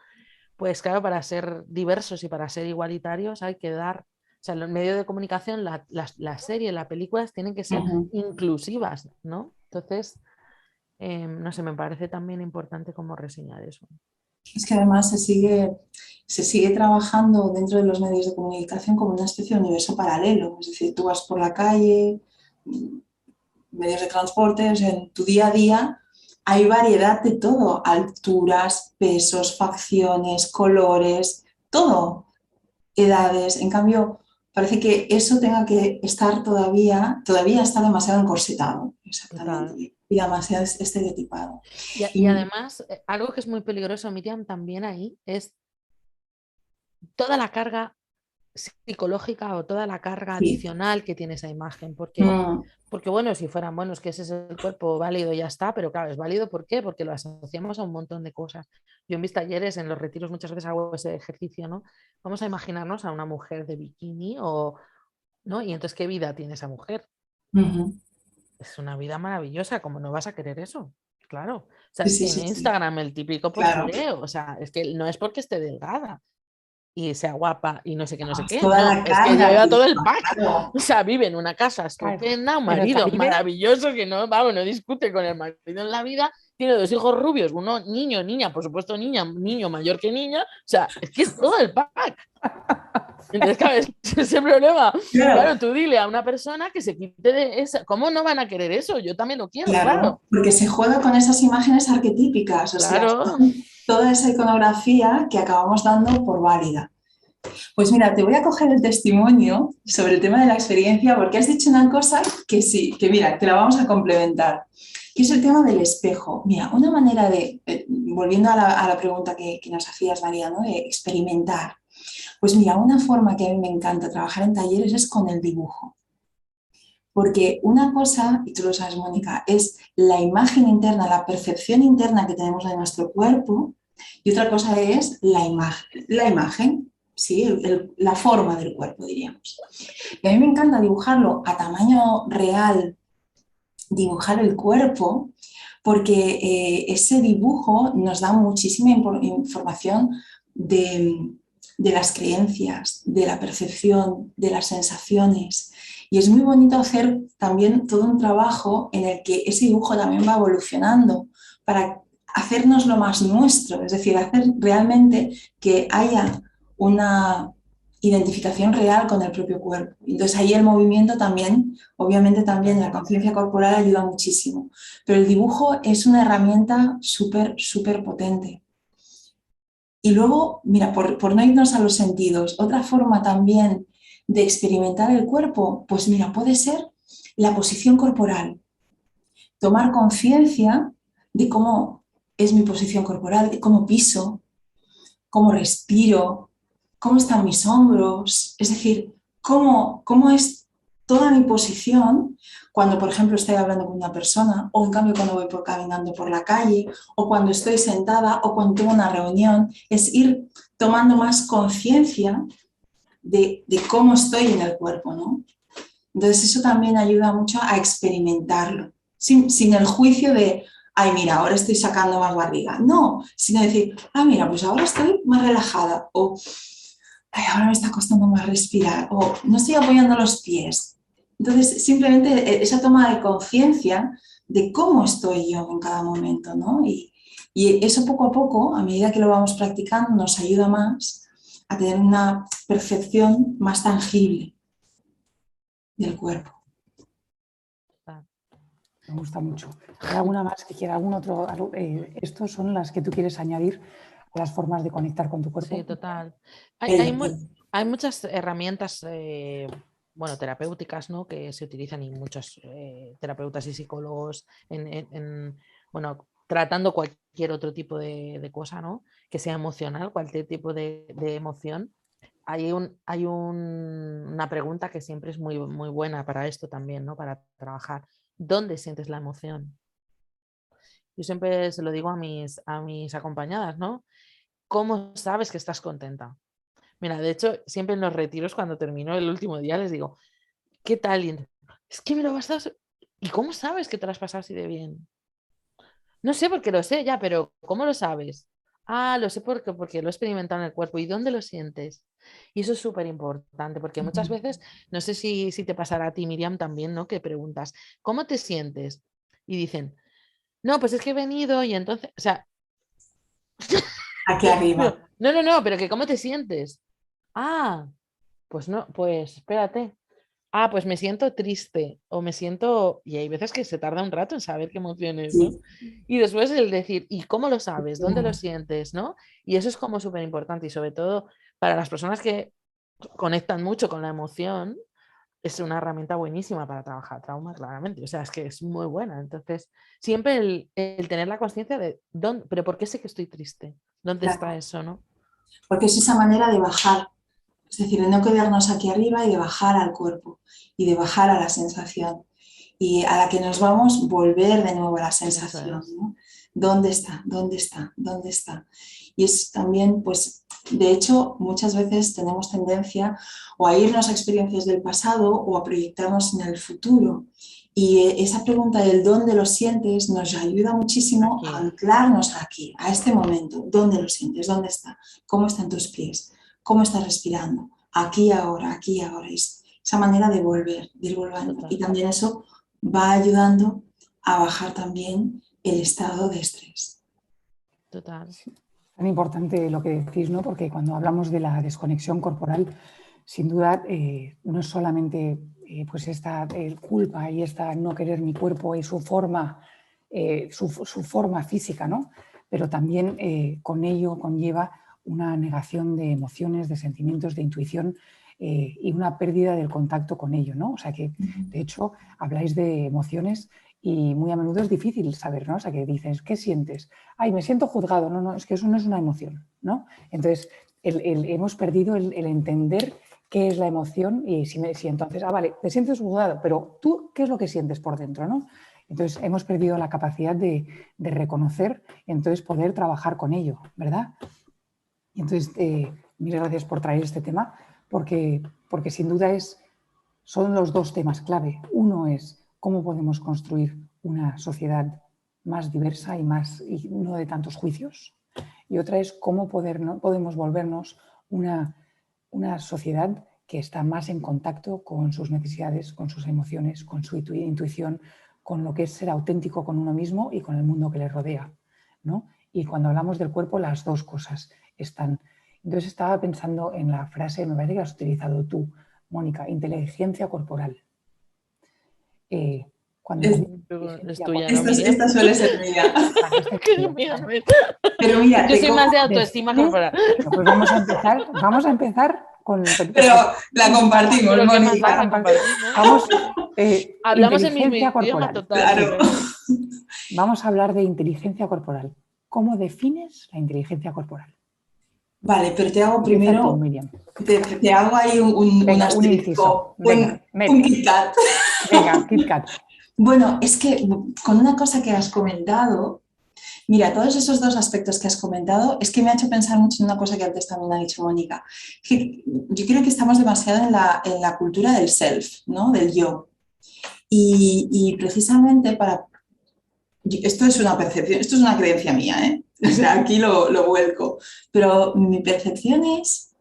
Pues claro, para ser diversos y para ser igualitarios hay que dar, o sea, los medios de comunicación, las series, las películas tienen que ser inclusivas, ¿no? Entonces, no sé, me parece también importante como reseñar eso. Es que además se sigue trabajando dentro de los medios de comunicación como una especie de universo paralelo. Es decir, tú vas por la calle, medios de transporte, o sea, en tu día a día hay variedad de todo, alturas, pesos, facciones, colores, todo, edades. En cambio, parece que eso tenga que estar todavía está demasiado encorsetado, exactamente, total. Y demasiado estereotipado. Y además, algo que es muy peligroso, Miriam, también ahí, es toda la carga psicológica o toda la carga adicional que tiene esa imagen, porque bueno, si fueran buenos, que ese es el cuerpo válido, ya está, pero claro, es válido, ¿por qué? Porque lo asociamos a un montón de cosas. Yo en mis talleres, en los retiros, muchas veces hago ese ejercicio, ¿no? Vamos a imaginarnos a una mujer de bikini ¿no? Y entonces, ¿qué vida tiene esa mujer? Es una vida maravillosa, ¿cómo no vas a querer eso? Claro. O sea, en Instagram el típico postureo, o sea, es que no es porque esté delgada y sea guapa y no sé qué, no sé qué. No, es que lleva todo el pack. Claro. O sea, vive en una casa estupenda, un marido maravilloso que no, vamos, no discute con el marido en la vida, tiene 2 hijos rubios, uno niño, niña, por supuesto niño mayor que niña, o sea, es que es todo el pack. Entonces, claro, ese problema. Claro, tú dile a una persona que se quite de esa. ¿Cómo no van a querer eso? Yo también lo quiero, claro. Porque se juega con esas imágenes arquetípicas, o sea, toda esa iconografía que acabamos dando por válida. Pues mira, te voy a coger el testimonio sobre el tema de la experiencia porque has dicho una cosa que sí, que mira, te la vamos a complementar, que es el tema del espejo. Mira, una manera de, volviendo a la pregunta que nos hacías, María, ¿no? De experimentar. Pues mira, una forma que a mí me encanta trabajar en talleres es con el dibujo. Porque una cosa, y tú lo sabes, Mónica, es la imagen interna, la percepción interna que tenemos de nuestro cuerpo, y otra cosa es la imagen, ¿sí? La forma del cuerpo, diríamos. Y a mí me encanta dibujarlo a tamaño real, dibujar el cuerpo, porque ese dibujo nos da muchísima información de las creencias, de la percepción, de las sensaciones. Y es muy bonito hacer también todo un trabajo en el que ese dibujo también va evolucionando para hacernos lo más nuestro, es decir, hacer realmente que haya una identificación real con el propio cuerpo. Entonces ahí el movimiento también, obviamente también la conciencia corporal ayuda muchísimo, pero el dibujo es una herramienta súper, súper potente. Y luego, mira, por no irnos a los sentidos, otra forma también de experimentar el cuerpo, pues mira, puede ser la posición corporal. Tomar conciencia de cómo es mi posición corporal, de cómo piso, cómo respiro, cómo están mis hombros, es decir, cómo es toda mi posición cuando, por ejemplo, estoy hablando con una persona, o en cambio cuando voy caminando por la calle, o cuando estoy sentada, o cuando tengo una reunión, es ir tomando más conciencia de cómo estoy en el cuerpo, ¿no? Entonces eso también ayuda mucho a experimentarlo, sin el juicio de, ay, mira, ahora estoy sacando más barriga. No, sino decir, ah, mira, pues ahora estoy más relajada, o ay, ahora me está costando más respirar, o no estoy apoyando los pies. Entonces, simplemente esa toma de conciencia de cómo estoy yo en cada momento, ¿no? Y eso poco a poco, a medida que lo vamos practicando, nos ayuda más a tener una percepción más tangible del cuerpo. Me gusta mucho. ¿Hay alguna más que quiera? ¿Algún otro? Estos son las que tú quieres añadir a las formas de conectar con tu cuerpo. Sí, total. Hay muchas herramientas, bueno, terapéuticas, ¿no? Que se utilizan y muchos terapeutas y psicólogos bueno, tratando cualquier otro tipo de cosa, ¿no? Que sea emocional, cualquier tipo de emoción. Hay una pregunta que siempre es muy, muy buena para esto también, ¿no? Para trabajar. ¿Dónde sientes la emoción? Yo siempre se lo digo a mis acompañadas, ¿no? ¿Cómo sabes que estás contenta? Mira, de hecho, siempre en los retiros, cuando termino el último día, les digo, ¿qué tal? Es que me lo pasas. ¿Y cómo sabes que te lo has pasado así de bien? No sé porque lo sé ya, pero ¿cómo lo sabes? Ah, lo sé porque lo he experimentado en el cuerpo. ¿Y dónde lo sientes? Y eso es súper importante, porque muchas veces, no sé si te pasará a ti, Miriam, también, ¿no? Que preguntas, ¿cómo te sientes? Y dicen, no, pues es que he venido y entonces, o sea, Aquí arriba. no, pero que ¿cómo te sientes? Ah, pues no, pues espérate. Ah, pues me siento triste o me siento... Y hay veces que se tarda un rato en saber qué emociones, ¿no? Sí. Y después el decir, ¿y cómo lo sabes? ¿Dónde lo sientes? ¿No? Y eso es como súper importante y sobre todo para las personas que conectan mucho con la emoción, es una herramienta buenísima para trabajar trauma, claramente. O sea, es que es muy buena. Entonces, siempre el tener la conciencia de, ¿dónde, pero por qué sé que estoy triste? ¿Dónde está Claro, eso, no? porque es esa manera de bajar, es decir, de no quedarnos aquí arriba y de bajar al cuerpo y de bajar a la sensación. Y a la que nos vamos, volver de nuevo a la Eso sensación, es. ¿no? ¿Dónde está? ¿Dónde está? ¿Dónde está? Y es también, pues, de hecho, muchas veces tenemos tendencia o a irnos a experiencias del pasado o a proyectarnos en el futuro. Y esa pregunta del dónde lo sientes nos ayuda muchísimo a Aquí. anclarnos aquí, a este momento. ¿Dónde lo sientes? ¿Dónde está? ¿Cómo están tus pies? ¿Cómo estás respirando? Aquí, ahora, aquí, ahora. Es esa manera de volver, de ir volviendo. Y Total. también eso va ayudando a bajar también el estado de estrés. Total. Tan importante lo que decís, ¿no? Porque cuando hablamos de la desconexión corporal, sin duda no es solamente pues esta culpa y esta no querer mi cuerpo y su forma física, ¿no? Pero también con ello conlleva una negación de emociones, de sentimientos, de intuición y una pérdida del contacto con ello, ¿no? O sea que, de hecho, habláis de emociones y muy a menudo es difícil saber, ¿no? O sea que dices, ¿qué sientes? Ay, me siento juzgado. No, no, es que eso no es una emoción, ¿no? Entonces, hemos perdido el entender qué es la emoción y si entonces, vale, te sientes juzgado, pero tú, ¿qué es lo que sientes por dentro, ¿no? Entonces, hemos perdido la capacidad de reconocer, entonces poder trabajar con ello, ¿verdad? Y entonces, mil gracias por traer este tema, porque sin duda son los dos temas clave. Uno es cómo podemos construir una sociedad más diversa y no de tantos juicios. Y otra es cómo podemos volvernos una sociedad que está más en contacto con sus necesidades, con sus emociones, con su intuición, con lo que es ser auténtico con uno mismo y con el mundo que le rodea, ¿no? Y cuando hablamos del cuerpo, las dos cosas están. Entonces estaba pensando en la frase, me parece que la has utilizado tú, Mónica, inteligencia corporal. Es tuya, ¿no, Miriam? Esta suele ser mía. Pero mira, yo soy más de autoestima corporal. Pues vamos a empezar con... Pero la compartimos, Mónica. Hablamos en mismo idioma total. Claro. Vamos a hablar de inteligencia corporal. ¿Cómo defines la inteligencia corporal? Vale, pero te hago primero... Te hago ahí un inciso. Un KitKat. Venga, KitKat. Bueno, es que con una cosa que has comentado, mira, todos esos dos aspectos que has comentado, es que me ha hecho pensar mucho en una cosa que antes también ha dicho Mónica, que yo creo que estamos demasiado en la cultura del self, ¿no? Del yo. Y precisamente esto es una percepción, esto es una creencia mía, ¿eh? O sea, aquí lo vuelco, pero mi percepción es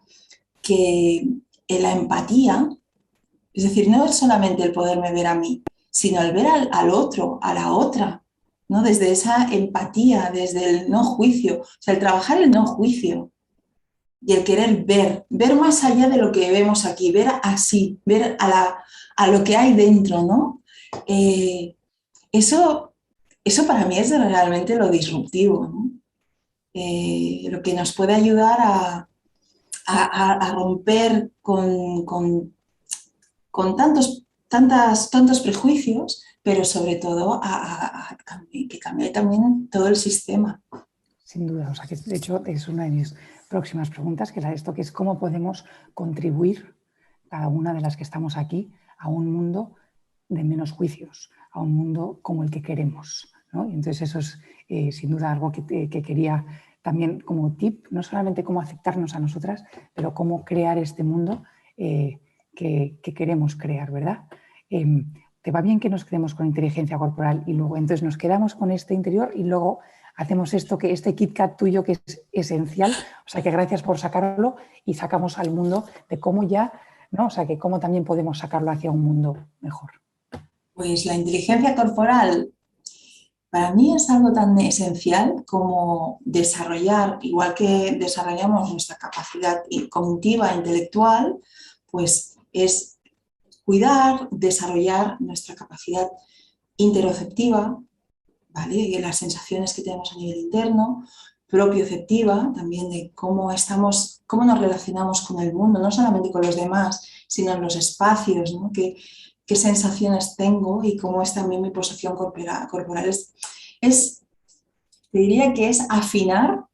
que la empatía, es decir, no es solamente el poderme ver a mí, sino el ver al otro, a la otra, ¿no? Desde esa empatía, desde el no juicio, o sea, el trabajar el no juicio y el querer ver más allá de lo que vemos aquí, ver así, ver a lo que hay dentro, ¿no? Eso para mí es realmente lo disruptivo, ¿no? Lo que nos puede ayudar a romper con tantos prejuicios, pero sobre todo que cambie también todo el sistema. Sin duda, o sea que de hecho es una de mis próximas preguntas, que es cómo podemos contribuir, cada una de las que estamos aquí, a un mundo de menos juicios, a un mundo como el que queremos, ¿no? Y entonces eso es sin duda algo que quería también como tip, no solamente cómo aceptarnos a nosotras, pero cómo crear este mundo que queremos crear, ¿verdad? ¿Te va bien que nos quedemos con inteligencia corporal y luego entonces nos quedamos con este interior y luego hacemos este KitKat tuyo que es esencial? O sea que gracias por sacarlo y sacamos al mundo de cómo ya, ¿no? O sea que cómo también podemos sacarlo hacia un mundo mejor. Pues la inteligencia corporal para mí es algo tan esencial como desarrollar, igual que desarrollamos nuestra capacidad cognitiva e intelectual, pues es cuidar, desarrollar nuestra capacidad interoceptiva, ¿vale? Y las sensaciones que tenemos a nivel interno, propioceptiva, también de cómo nos relacionamos con el mundo, no solamente con los demás, sino en los espacios, ¿no? Qué sensaciones tengo y cómo es también mi posición corporal. Te diría que es afinar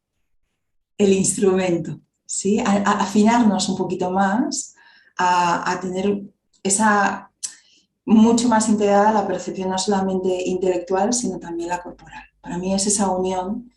el instrumento, ¿sí? A afinarnos un poquito más, a tener esa mucho más integrada la percepción no solamente intelectual, sino también la corporal. Para mí es esa unión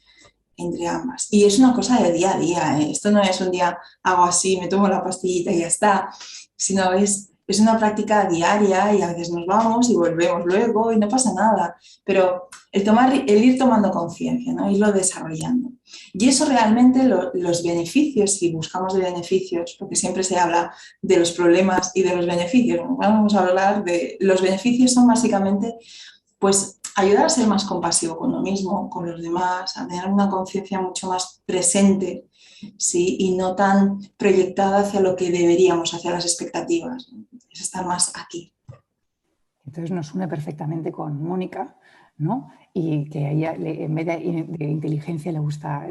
entre ambas. Y es una cosa de día a día, ¿eh? Esto no es un día hago así, me tomo la pastillita y ya está, sino es una práctica diaria y a veces nos vamos y volvemos luego y no pasa nada. Pero el ir tomando conciencia, ¿no? Irlo desarrollando. Y eso realmente, los beneficios, si buscamos de beneficios, porque siempre se habla de los problemas y de los beneficios, vamos a hablar de los beneficios, son básicamente pues ayudar a ser más compasivo con uno mismo, con los demás, a tener una conciencia mucho más presente, ¿sí? Y no tan proyectada hacia lo que deberíamos, hacia las expectativas. Es estar más aquí. Entonces nos une perfectamente con Mónica, ¿no? Y que a ella, en vez de inteligencia, le gusta,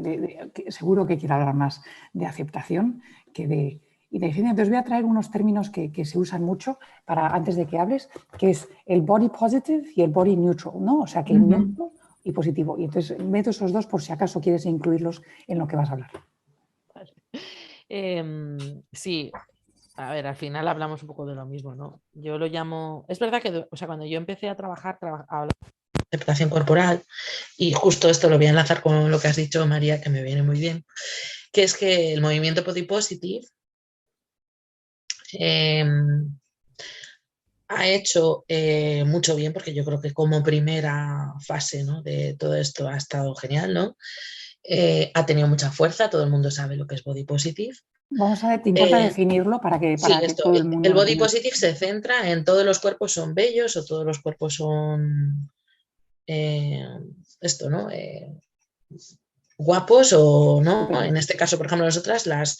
seguro que quiere hablar más de aceptación que de inteligencia. Entonces voy a traer unos términos que se usan mucho antes de que hables, que es el body positive y el body neutral, ¿no? O sea, que neutro y positivo. Y entonces meto esos dos por si acaso quieres incluirlos en lo que vas a hablar. Sí, a ver, al final hablamos un poco de lo mismo, ¿no? Yo lo llamo... Es verdad que, o sea, cuando yo empecé a trabajar, a hablar de aceptación corporal, y justo esto lo voy a enlazar con lo que has dicho, María, que me viene muy bien, que es que el movimiento Body Positive ha hecho mucho bien, porque yo creo que como primera fase, ¿no?, de todo esto ha estado genial, ¿no? Ha tenido mucha fuerza, todo el mundo sabe lo que es Body Positive. Vamos a ver, ¿te importa definirlo para que todo el mundo... El Body Positive se centra en todos los cuerpos son bellos o todos los cuerpos son ¿no? Guapos o no. En este caso, por ejemplo, nosotras, las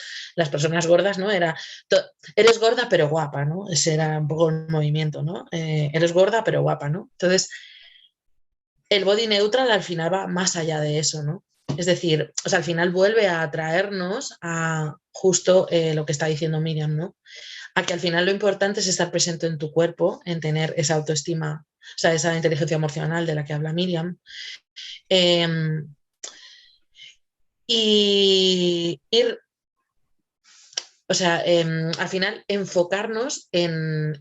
personas gordas, ¿no? Eres gorda pero guapa, ¿no? Ese era un poco el movimiento, ¿no? Eres gorda pero guapa, ¿no? Entonces, el body neutral al final va más allá de eso, ¿no? Es decir, o sea, al final vuelve a traernos a justo lo que está diciendo Miriam, ¿no? A que al final lo importante es estar presente en tu cuerpo, en tener esa autoestima, o sea, esa inteligencia emocional de la que habla Miriam. Y ir, o sea, al final enfocarnos en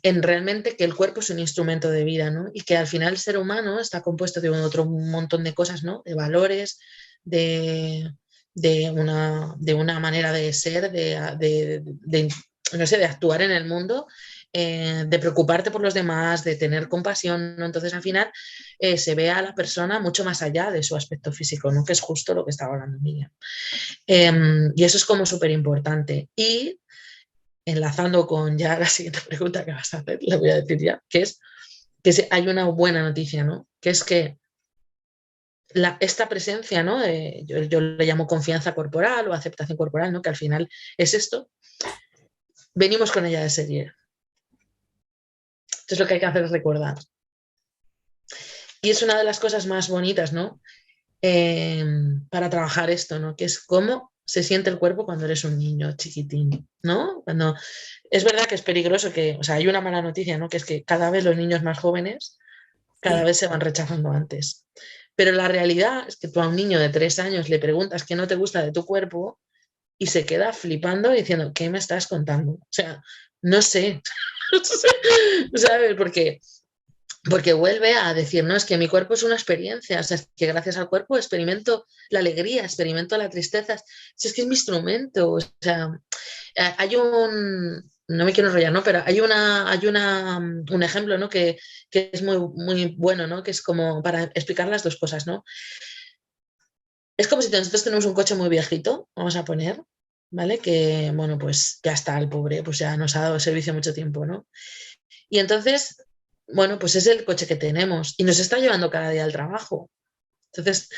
realmente que el cuerpo es un instrumento de vida, ¿no? Y que al final el ser humano está compuesto de otro montón de cosas, ¿no? De valores, de una manera de ser, no sé, de actuar en el mundo, de preocuparte por los demás, de tener compasión, ¿no? Entonces al final se ve a la persona mucho más allá de su aspecto físico, ¿no? Que es justo lo que estaba hablando Miriam. Y eso es como súper importante. Y enlazando con ya la siguiente pregunta que vas a hacer, le voy a decir ya, que es que hay una buena noticia, ¿no? Que es que esta presencia, ¿no? Yo le llamo confianza corporal o aceptación corporal, ¿no? Que al final es esto. Venimos con ella de serie. Entonces lo que hay que hacer es recordar. Y es una de las cosas más bonitas, ¿no? Para trabajar esto, ¿no? Que es cómo se siente el cuerpo cuando eres un niño chiquitín, ¿no? Cuando es verdad que es peligroso que, o sea, hay una mala noticia, ¿no? Que es que cada vez los niños más jóvenes cada vez se van rechazando antes. Pero la realidad es que tú a un niño de 3 años le preguntas qué no te gusta de tu cuerpo y se queda flipando diciendo, ¿qué me estás contando? O sea, no sé, ¿sabes? Porque vuelve a decir, no, es que mi cuerpo es una experiencia, o sea, es que gracias al cuerpo experimento la alegría, experimento la tristeza, es que es mi instrumento, o sea, no me quiero enrollar, ¿no? Pero hay un ejemplo, ¿no? Que es muy, muy bueno, ¿no? Que es como para explicar las dos cosas, ¿no? Es como si nosotros tenemos un coche muy viejito, vamos a poner, ¿vale? Que, bueno, pues ya está el pobre, pues ya nos ha dado servicio mucho tiempo, ¿no? Y entonces, bueno, pues es el coche que tenemos y nos está llevando cada día al trabajo. Entonces,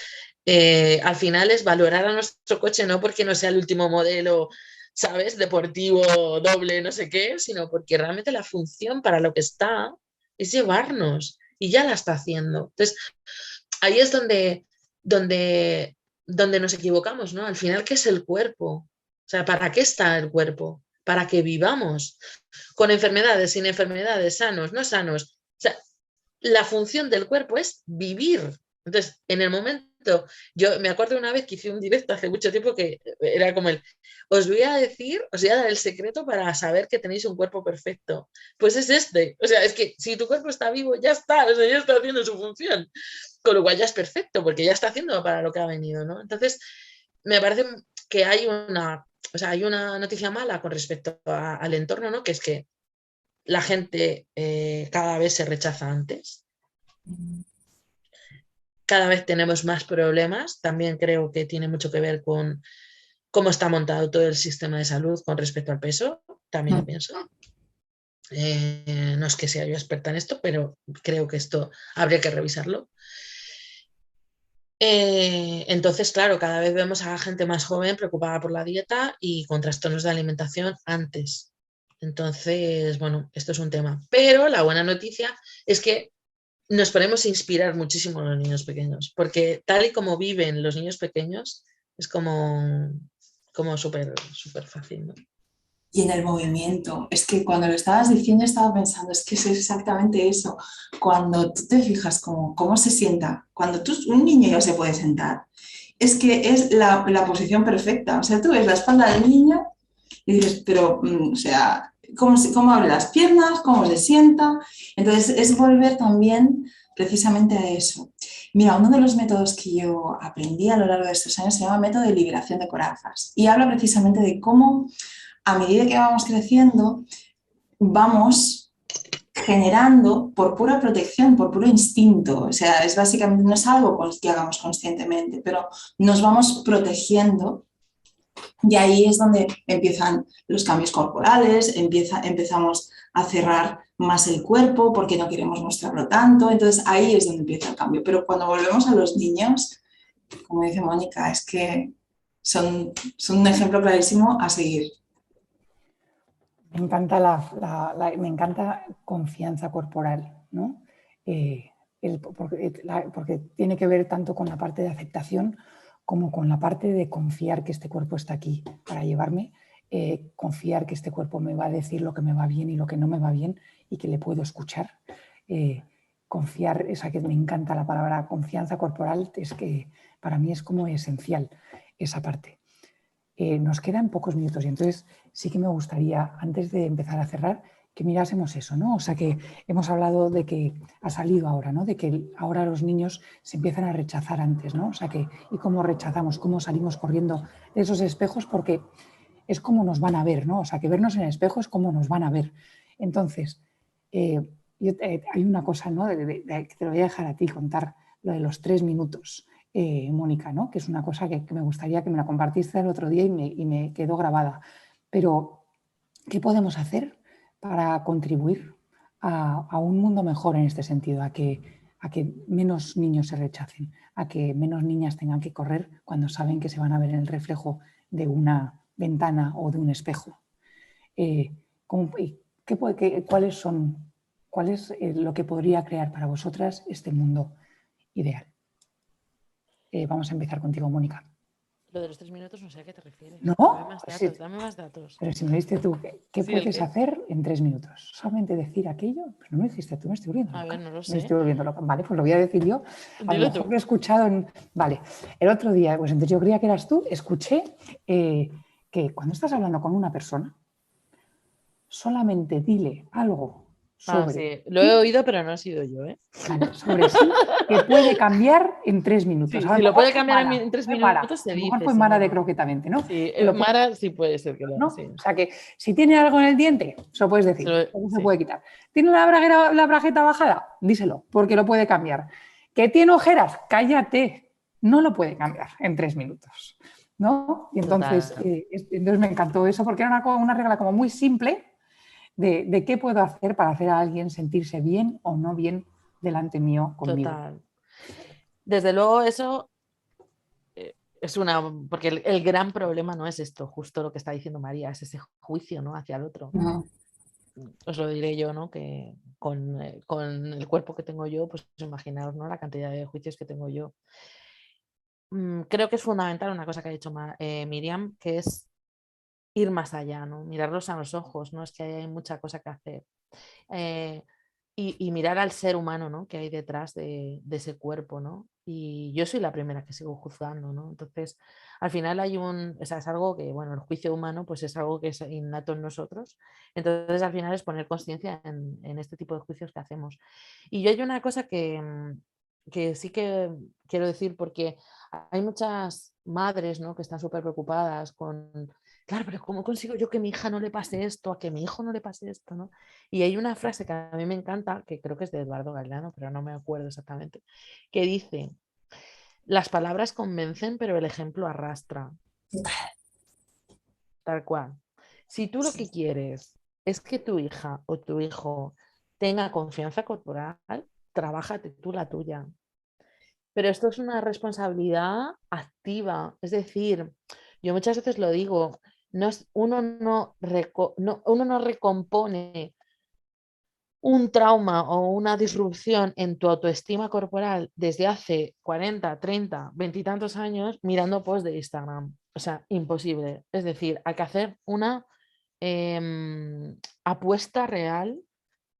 al final es valorar a nuestro coche no porque no sea el último modelo, ¿sabes? Deportivo, doble, no sé qué, sino porque realmente la función para lo que está es llevarnos y ya la está haciendo. Entonces, ahí es donde nos equivocamos, ¿no? Al final, ¿qué es el cuerpo? O sea, ¿para qué está el cuerpo? Para que vivamos con enfermedades, sin enfermedades, sanos, no sanos. O sea, la función del cuerpo es vivir. Entonces, en el momento, yo me acuerdo una vez que hice un directo hace mucho tiempo que era como os voy a dar el secreto para saber que tenéis un cuerpo perfecto. Pues es este. O sea, es que si tu cuerpo está vivo, ya está, o sea, ya está haciendo su función. Con lo cual ya es perfecto, porque ya está haciendo para lo que ha venido, ¿no? Entonces, me parece que hay una noticia mala con respecto al entorno, ¿no? Que es que la gente cada vez se rechaza antes. Cada vez tenemos más problemas. También creo que tiene mucho que ver con cómo está montado todo el sistema de salud con respecto al peso. También lo pienso. No es que sea yo experta en esto, pero creo que esto habría que revisarlo. Entonces, claro, cada vez vemos a gente más joven preocupada por la dieta y con trastornos de alimentación antes. Entonces, bueno, esto es un tema. Pero la buena noticia es que nos ponemos a inspirar muchísimo a los niños pequeños, porque tal y como viven los niños pequeños, es como súper fácil, ¿no? Y en el movimiento, es que cuando lo estabas diciendo estaba pensando, es que es exactamente eso. Cuando tú te fijas cómo se sienta, cuando un niño ya se puede sentar, es que es la posición perfecta. O sea, tú ves la espalda del niño y dices, pero, o sea, cómo abre las piernas, cómo se sienta. Entonces, es volver también precisamente a eso. Mira, uno de los métodos que yo aprendí a lo largo de estos años se llama método de liberación de corazas y habla precisamente de cómo a medida que vamos creciendo, vamos generando por pura protección, por puro instinto. O sea, es básicamente, no es algo que hagamos conscientemente, pero nos vamos protegiendo y ahí es donde empiezan los cambios corporales, empezamos a cerrar más el cuerpo porque no queremos mostrarlo tanto. Entonces ahí es donde empieza el cambio. Pero cuando volvemos a los niños, como dice Mónica, es que son un ejemplo clarísimo a seguir. Me encanta, me encanta confianza corporal, ¿no? Porque tiene que ver tanto con la parte de aceptación como con la parte de confiar que este cuerpo está aquí para llevarme, confiar que este cuerpo me va a decir lo que me va bien y lo que no me va bien y que le puedo escuchar. Confiar, esa que me encanta la palabra confianza corporal, es que para mí es como esencial esa parte. Nos quedan pocos minutos y entonces sí que me gustaría, antes de empezar a cerrar, que mirásemos eso, ¿no? O sea, que hemos hablado de que ha salido ahora, ¿no? De que ahora los niños se empiezan a rechazar antes, ¿no? O sea, y cómo rechazamos, cómo salimos corriendo de esos espejos, porque es como nos van a ver, ¿no? O sea, que vernos en el espejo es como nos van a ver. Entonces, hay una cosa, ¿no? Que te lo voy a dejar a ti contar, lo de los 3 minutos. Mónica, ¿no? Que es una cosa que me gustaría que me la compartiste el otro día y me quedó grabada. Pero, ¿qué podemos hacer para contribuir a un mundo mejor en este sentido? A que menos niños se rechacen, a que menos niñas tengan que correr cuando saben que se van a ver en el reflejo de una ventana o de un espejo. ¿Cuál es lo que podría crear para vosotras este mundo ideal? Vamos a empezar contigo, Mónica. Lo de los 3 minutos no sé a qué te refieres. ¿No? Dame más Sí, datos, dame más datos. pero si me diste tú, ¿qué Sí, puedes hacer en 3 minutos? ¿Solamente decir aquello? Pues no me dijiste tú, me estoy volviendo A loca. ver, no lo Me sé. estoy volviendo loca. Vale, pues lo voy a decir yo. A lo Dilo mejor tú. lo he escuchado en... Vale, el otro día, pues entonces yo creía que eras tú, escuché que cuando estás hablando con una persona, solamente dile algo Ah, sobre sí, lo he sí, oído, pero no he sido yo, ¿eh? vale, sobre sí, que puede cambiar en 3 minutos. Sí, A lo si lo mejor puede fue cambiar Mara, en 3 fue Mara, minutos, se a lo mejor dice, fue si Mara no, de no. Croquetamente, ¿no? Sí, Que lo puede, Mara sí puede ser que lo ¿no? sí. O sea que si tiene algo en el diente, se lo puedes decir, no se Sí. puede quitar. ¿Tiene la bragueta bajada? Díselo, porque lo puede cambiar. ¿Que tiene ojeras? Cállate, no lo puede cambiar en 3 minutos. ¿No? Y entonces, Total. entonces me encantó eso, porque era una regla como muy simple de qué puedo hacer para hacer a alguien sentirse bien o no bien delante mío, conmigo. Total. Desde luego eso es porque el gran problema no es esto, justo lo que está diciendo María, es ese juicio, ¿no? Hacia el otro. Os lo diré yo, ¿no? Que con el cuerpo que tengo yo, pues imaginaos, ¿no? La cantidad de juicios que tengo yo. Creo que es fundamental una cosa que ha dicho Miriam, que es ir más allá, ¿no? Mirarlos a los ojos, ¿no? Es que hay mucha cosa que hacer. Y mirar al ser humano, ¿no? Que hay detrás de ese cuerpo, ¿no? Y yo soy la primera que sigo juzgando, ¿no? Entonces, al final o sea, es algo que, bueno, el juicio humano pues es algo que es innato en nosotros. Entonces, al final es poner conciencia en este tipo de juicios que hacemos. Y yo hay una cosa que sí que quiero decir, porque hay muchas madres, ¿no? Que están súper preocupadas con, claro, pero ¿cómo consigo yo que mi hija no le pase esto, a que mi hijo no le pase esto, ¿no? Y hay una frase que a mí me encanta, que creo que es de Eduardo Galeano, pero no me acuerdo exactamente, que dice, las palabras convencen, pero el ejemplo arrastra. Tal cual. Si tú lo que quieres es que tu hija o tu hijo tenga confianza corporal, trabájate tú la tuya. Pero esto es una responsabilidad activa. Es decir, yo muchas veces lo digo, uno no recompone un trauma o una disrupción en tu autoestima corporal desde hace 40, 30, 20 y tantos años mirando posts de Instagram. O sea, imposible. Es decir, hay que hacer una apuesta real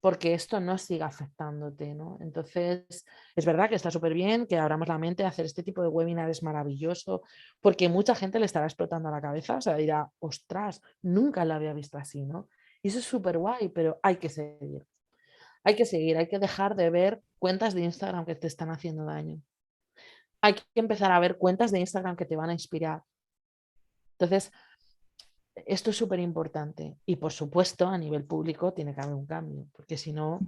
porque esto no siga afectándote, ¿no? Entonces, es verdad que está súper bien que abramos la mente, hacer este tipo de webinar es maravilloso, porque mucha gente le estará explotando la cabeza, o sea, dirá, ostras, nunca la había visto así, ¿no? Y eso es súper guay, pero hay que seguir. Hay que seguir, hay que dejar de ver cuentas de Instagram que te están haciendo daño. Hay que empezar a ver cuentas de Instagram que te van a inspirar. Entonces, esto es súper importante. Y por supuesto, a nivel público tiene que haber un cambio, porque si no,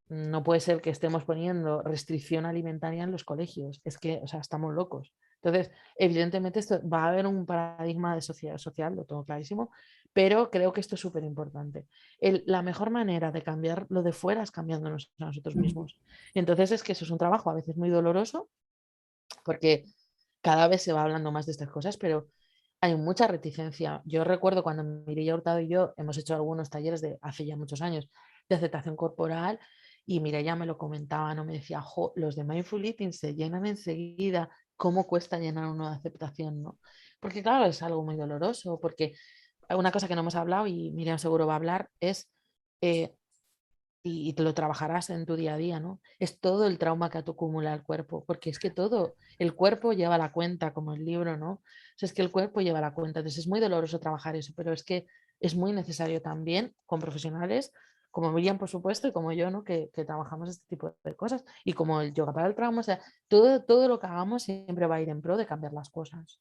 no puede ser que estemos poniendo restricción alimentaria en los colegios. Es que, o sea, estamos locos. Entonces, evidentemente esto, va a haber un paradigma de sociedad social, lo tengo clarísimo, pero creo que esto es súper importante. La mejor manera de cambiar lo de fuera es cambiándonos a nosotros mismos. Entonces es que eso es un trabajo a veces muy doloroso, porque cada vez se va hablando más de estas cosas, pero hay mucha reticencia. Yo recuerdo cuando Mireia Hurtado y yo hemos hecho algunos talleres de hace ya muchos años de aceptación corporal y Mireia me lo comentaba, no me decía, jo, los de Mindful Eating se llenan enseguida, ¿cómo cuesta llenar uno de aceptación? ¿No? Porque claro, es algo muy doloroso, porque una cosa que no hemos hablado y Miriam seguro va a hablar es eh, y te lo trabajarás en tu día a día, ¿no? Es todo el trauma que acumula el cuerpo, porque es que todo, el cuerpo lleva la cuenta, como el libro, ¿no? O sea, es que el cuerpo lleva la cuenta, entonces es muy doloroso trabajar eso, pero es que es muy necesario también con profesionales, como Miriam, por supuesto, y como yo, ¿no? Que trabajamos este tipo de cosas, y como el yoga para el trauma, o sea, todo lo que hagamos siempre va a ir en pro de cambiar las cosas.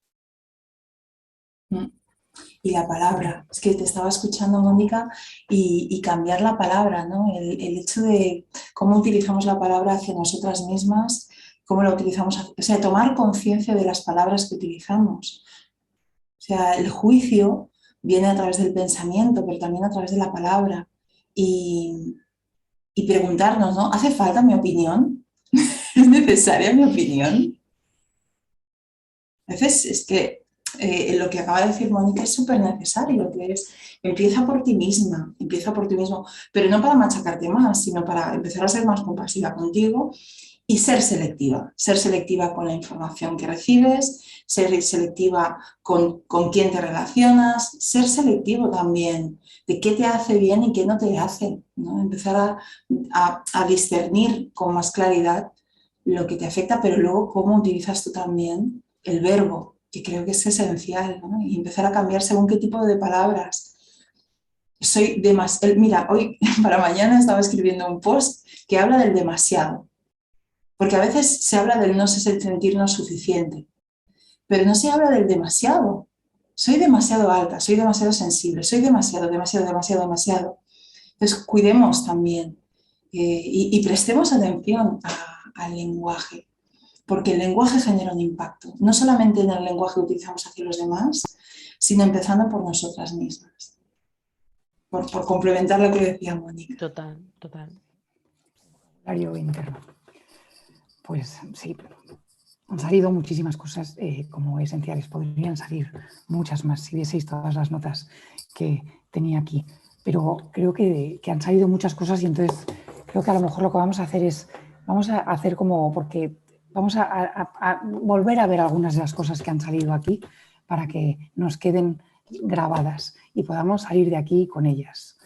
Y la palabra, es que te estaba escuchando, Mónica, y cambiar la palabra, ¿no? El hecho de cómo utilizamos la palabra hacia nosotras mismas, cómo la utilizamos, o sea, tomar conciencia de las palabras que utilizamos. O sea, el juicio viene a través del pensamiento, pero también a través de la palabra. Y, y preguntarnos, ¿no? ¿Hace falta mi opinión? ¿Es necesaria mi opinión? A veces es que lo que acaba de decir Mónica es súper necesario, que es empieza por ti misma, empieza por ti mismo, pero no para machacarte más, sino para empezar a ser más compasiva contigo y ser selectiva con la información que recibes, ser selectiva con quién te relacionas, ser selectivo también de qué te hace bien y qué no te hace, ¿no? Empezar a discernir con más claridad lo que te afecta, pero luego cómo utilizas tú también el verbo, que creo que es esencial, ¿no? Y empezar a cambiar según qué tipo de palabras. Mira, hoy para mañana estaba escribiendo un post que habla del demasiado, porque a veces se habla del no sentirnos suficiente, pero no se habla del demasiado. Soy demasiado alta, soy demasiado sensible, soy demasiado. Entonces cuidemos también y prestemos atención al lenguaje, porque el lenguaje genera un impacto, no solamente en el lenguaje que utilizamos hacia los demás, sino empezando por nosotras mismas, por complementar lo que decía Mónica. Total, total. Vocabulario interno. Pues sí, han salido muchísimas cosas como esenciales. Podrían salir muchas más si vieseis todas las notas que tenía aquí. Pero creo que han salido muchas cosas y entonces creo que a lo mejor lo que vamos a hacer es, vamos a hacer como, porque vamos a volver a ver algunas de las cosas que han salido aquí para que nos queden grabadas y podamos salir de aquí con ellas.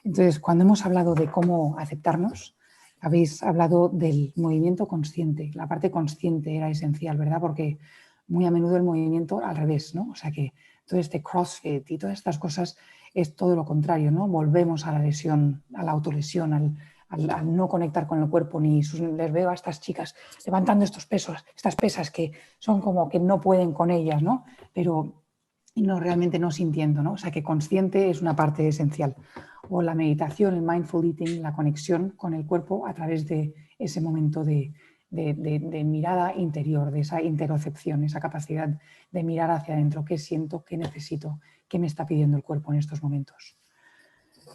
Entonces, cuando hemos hablado de cómo aceptarnos, habéis hablado del movimiento consciente. La parte consciente era esencial, ¿verdad? Porque muy a menudo el movimiento al revés, ¿no? O sea que todo este CrossFit y todas estas cosas es todo lo contrario, ¿no? Volvemos a la lesión, a la autolesión, al no conectar con el cuerpo. Les veo a estas chicas levantando estos pesos, estas pesas que son como que no pueden con ellas, ¿no? Pero no realmente no sintiendo, ¿no? O sea que consciente es una parte esencial. O la meditación, el mindful eating, la conexión con el cuerpo a través de ese momento de mirada interior, de esa interocepción, esa capacidad de mirar hacia adentro, qué siento, qué necesito, qué me está pidiendo el cuerpo en estos momentos.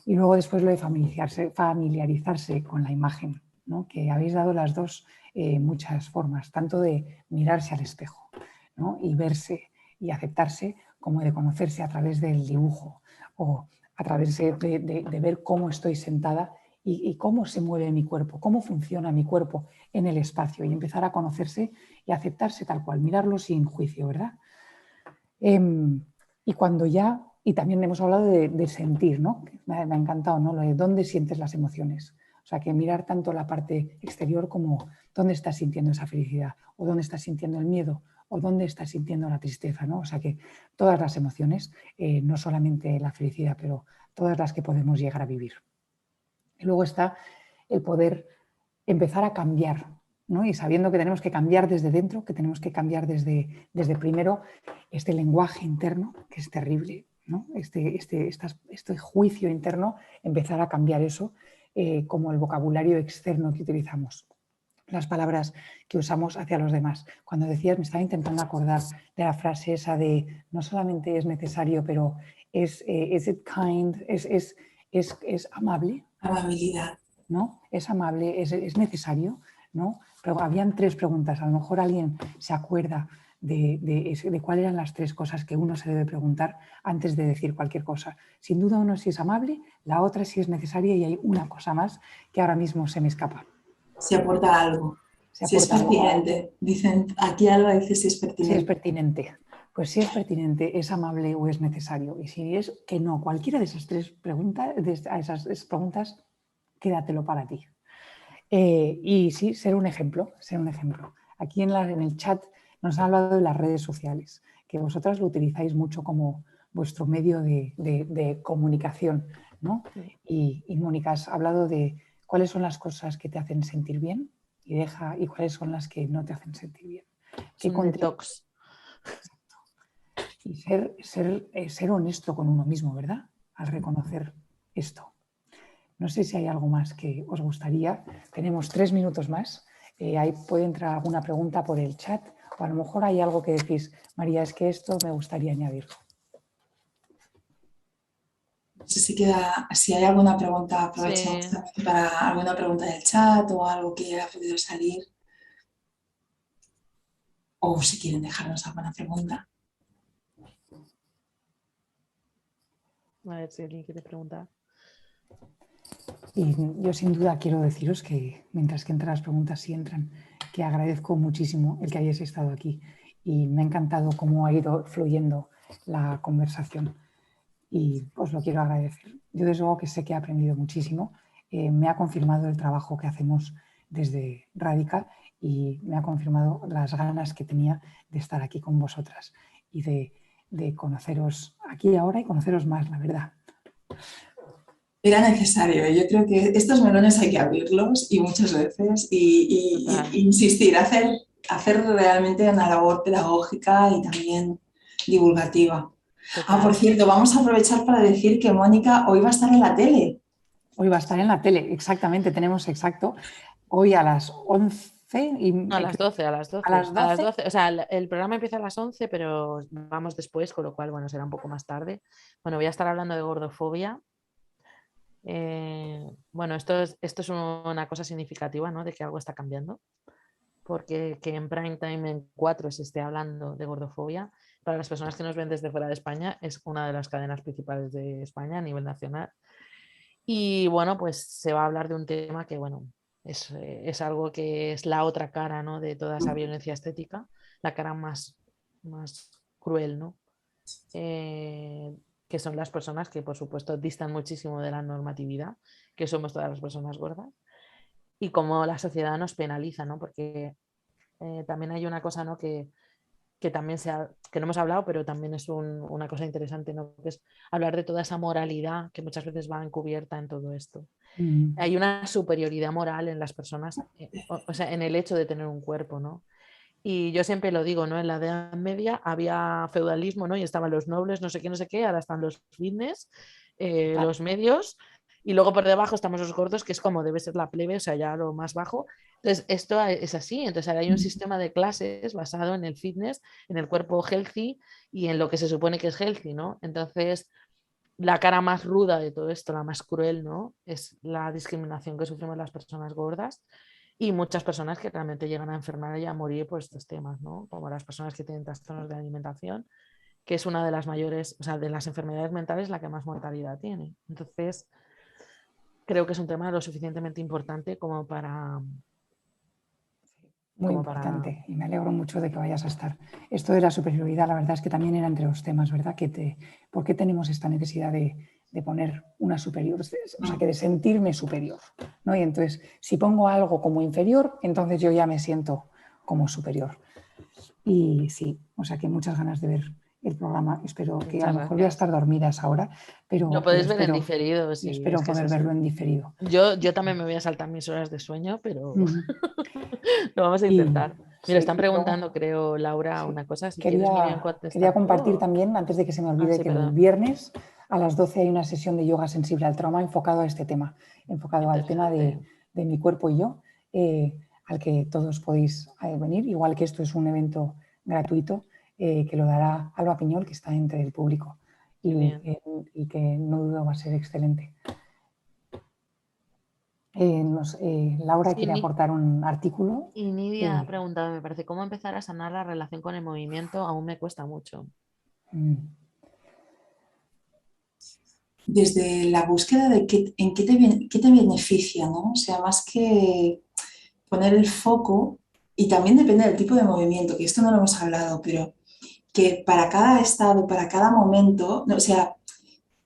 Y luego después lo de familiarizarse con la imagen, ¿no? Que habéis dado las dos muchas formas, tanto de mirarse al espejo, ¿no? Y verse y aceptarse, como de conocerse a través del dibujo o a través de ver cómo estoy sentada y cómo se mueve mi cuerpo, cómo funciona mi cuerpo en el espacio y empezar a conocerse y aceptarse tal cual, mirarlo sin juicio, ¿verdad? Y cuando ya, y también hemos hablado de sentir, ¿no? Me ha encantado, ¿no? Lo de dónde sientes las emociones. O sea, que mirar tanto la parte exterior como dónde estás sintiendo esa felicidad, o dónde estás sintiendo el miedo, o dónde estás sintiendo la tristeza, ¿no? O sea, que todas las emociones, no solamente la felicidad, pero todas las que podemos llegar a vivir. Y luego está el poder empezar a cambiar, ¿no? Y sabiendo que tenemos que cambiar desde dentro, que tenemos que cambiar desde primero este lenguaje interno, que es terrible, ¿no? Este juicio interno, empezar a cambiar eso, como el vocabulario externo que utilizamos, las palabras que usamos hacia los demás. Cuando decías, me estaba intentando acordar de la frase esa de no solamente es necesario, pero is it kind, es amable, Amabilidad. ¿no? Es amable, es necesario, ¿no? Pero habían 3 preguntas. A lo mejor alguien se acuerda de cuáles eran las 3 cosas que uno se debe preguntar antes de decir cualquier cosa. Sin duda uno si es amable, la otra si es necesaria y hay una cosa más que ahora mismo se me escapa. Si aporta algo, Se si es aporta algo. pertinente. Dicen, aquí Alba dice si es Si es pertinente. pertinente. Pues si es pertinente, es amable o es necesario. Y si es que no, cualquiera de esas 3 preguntas, preguntas, quédatelo para ti. Y sí, ser un ejemplo, ser un ejemplo. Aquí en el chat nos han hablado de las redes sociales, que vosotras lo utilizáis mucho como vuestro medio de comunicación, ¿no? Y Mónica, has hablado de cuáles son las cosas que te hacen sentir bien y cuáles son las que no te hacen sentir bien. Es un detox. Y ser honesto con uno mismo, ¿verdad? Al reconocer esto. No sé si hay algo más que os gustaría. Tenemos 3 minutos más. Ahí puede entrar alguna pregunta por el chat o a lo mejor hay algo que decís, María, es que esto me gustaría añadirlo. No sé si hay alguna pregunta, aprovechamos Sí. también para alguna pregunta del chat o algo que haya podido salir. O si quieren dejarnos alguna pregunta. A ver si alguien quiere preguntar. Y yo sin duda quiero deciros que mientras que entran las preguntas, sí entran, que agradezco muchísimo el que hayáis estado aquí y me ha encantado cómo ha ido fluyendo la conversación y os lo quiero agradecer. Yo desde luego que sé que he aprendido muchísimo, me ha confirmado el trabajo que hacemos desde Radica y me ha confirmado las ganas que tenía de estar aquí con vosotras y de conoceros aquí ahora y conoceros más, la verdad. Era necesario. Yo creo que estos melones hay que abrirlos y muchas veces y insistir, hacer realmente una labor pedagógica y también divulgativa. Total. Por cierto, vamos a aprovechar para decir que Mónica hoy va a estar en la tele. Hoy va a estar en la tele, exactamente, tenemos exacto. Hoy a las 11 y... No, a las 12, a las 12. A las 12. A las 12. O sea, el programa empieza a las 11, pero vamos después, con lo cual, bueno, será un poco más tarde. Bueno, voy a estar hablando de gordofobia. Bueno, esto es una cosa significativa, ¿no? De que algo está cambiando. Porque que en prime time en 4 se esté hablando de gordofobia, para las personas que nos ven desde fuera de España, es una de las cadenas principales de España a nivel nacional. Y bueno, pues se va a hablar de un tema que, bueno, es algo que es la otra cara, ¿no? De toda esa violencia estética, la cara más cruel, ¿no? Que son las personas que, por supuesto, distan muchísimo de la normatividad, que somos todas las personas gordas, y cómo la sociedad nos penaliza, ¿no? Porque también hay una cosa, ¿no? Que también que no hemos hablado, pero también es una cosa interesante, ¿no? Que es hablar de toda esa moralidad que muchas veces va encubierta en todo esto. Hay una superioridad moral en las personas, o sea, en el hecho de tener un cuerpo, ¿no? Y yo siempre lo digo, ¿no? En la Edad Media había feudalismo, ¿no? Y estaban los nobles, no sé qué, ahora están los fitness, los medios, y luego por debajo estamos los gordos, que es como debe ser la plebe, o sea, ya lo más bajo. Entonces, esto es así, entonces ahora hay un sistema de clases basado en el fitness, en el cuerpo healthy y en lo que se supone que es healthy, ¿no? Entonces, la cara más ruda de todo esto, la más cruel, ¿no? Es la discriminación que sufrimos las personas gordas y muchas personas que realmente llegan a enfermar y a morir por estos temas, ¿no? Como las personas que tienen trastornos de alimentación, que es una de las mayores, o sea, de las enfermedades mentales la que más mortalidad tiene. Entonces, creo que es un tema lo suficientemente importante como para... Muy importante, y me alegro mucho de que vayas a estar. Esto de la superioridad, la verdad es que también era entre los temas, ¿verdad? ¿Por qué tenemos esta necesidad de poner una superior? O sea, que de sentirme superior, ¿no? Y entonces, si pongo algo como inferior, entonces yo ya me siento como superior. Y sí, o sea, que muchas ganas de ver el programa. Espero que a lo mejor voy a estar dormida a esa hora, pero lo podéis ver en diferido. Sí, espero poder verlo en diferido. Yo también me voy a saltar mis horas de sueño, pero lo vamos a intentar. Mira, están preguntando, creo, Laura, sí, una cosa. Si quería, quieres, Miriam, contestar. Quería compartir también, antes de que se me olvide, sí, que el viernes a las 12 hay una sesión de yoga sensible al trauma enfocado a este tema, enfocado al tema de mi cuerpo y yo, al que todos podéis venir, igual que esto es un evento gratuito que lo dará Alba Piñol, que está entre el público y que no dudo va a ser excelente. Laura quiere aportar un artículo. Y Nidia ha preguntado, me parece, ¿cómo empezar a sanar la relación con el movimiento? Aún me cuesta mucho. Desde la búsqueda de qué te beneficia, ¿no? O sea, más que poner el foco, y también depende del tipo de movimiento, que esto no lo hemos hablado, pero que para cada estado, para cada momento, o sea,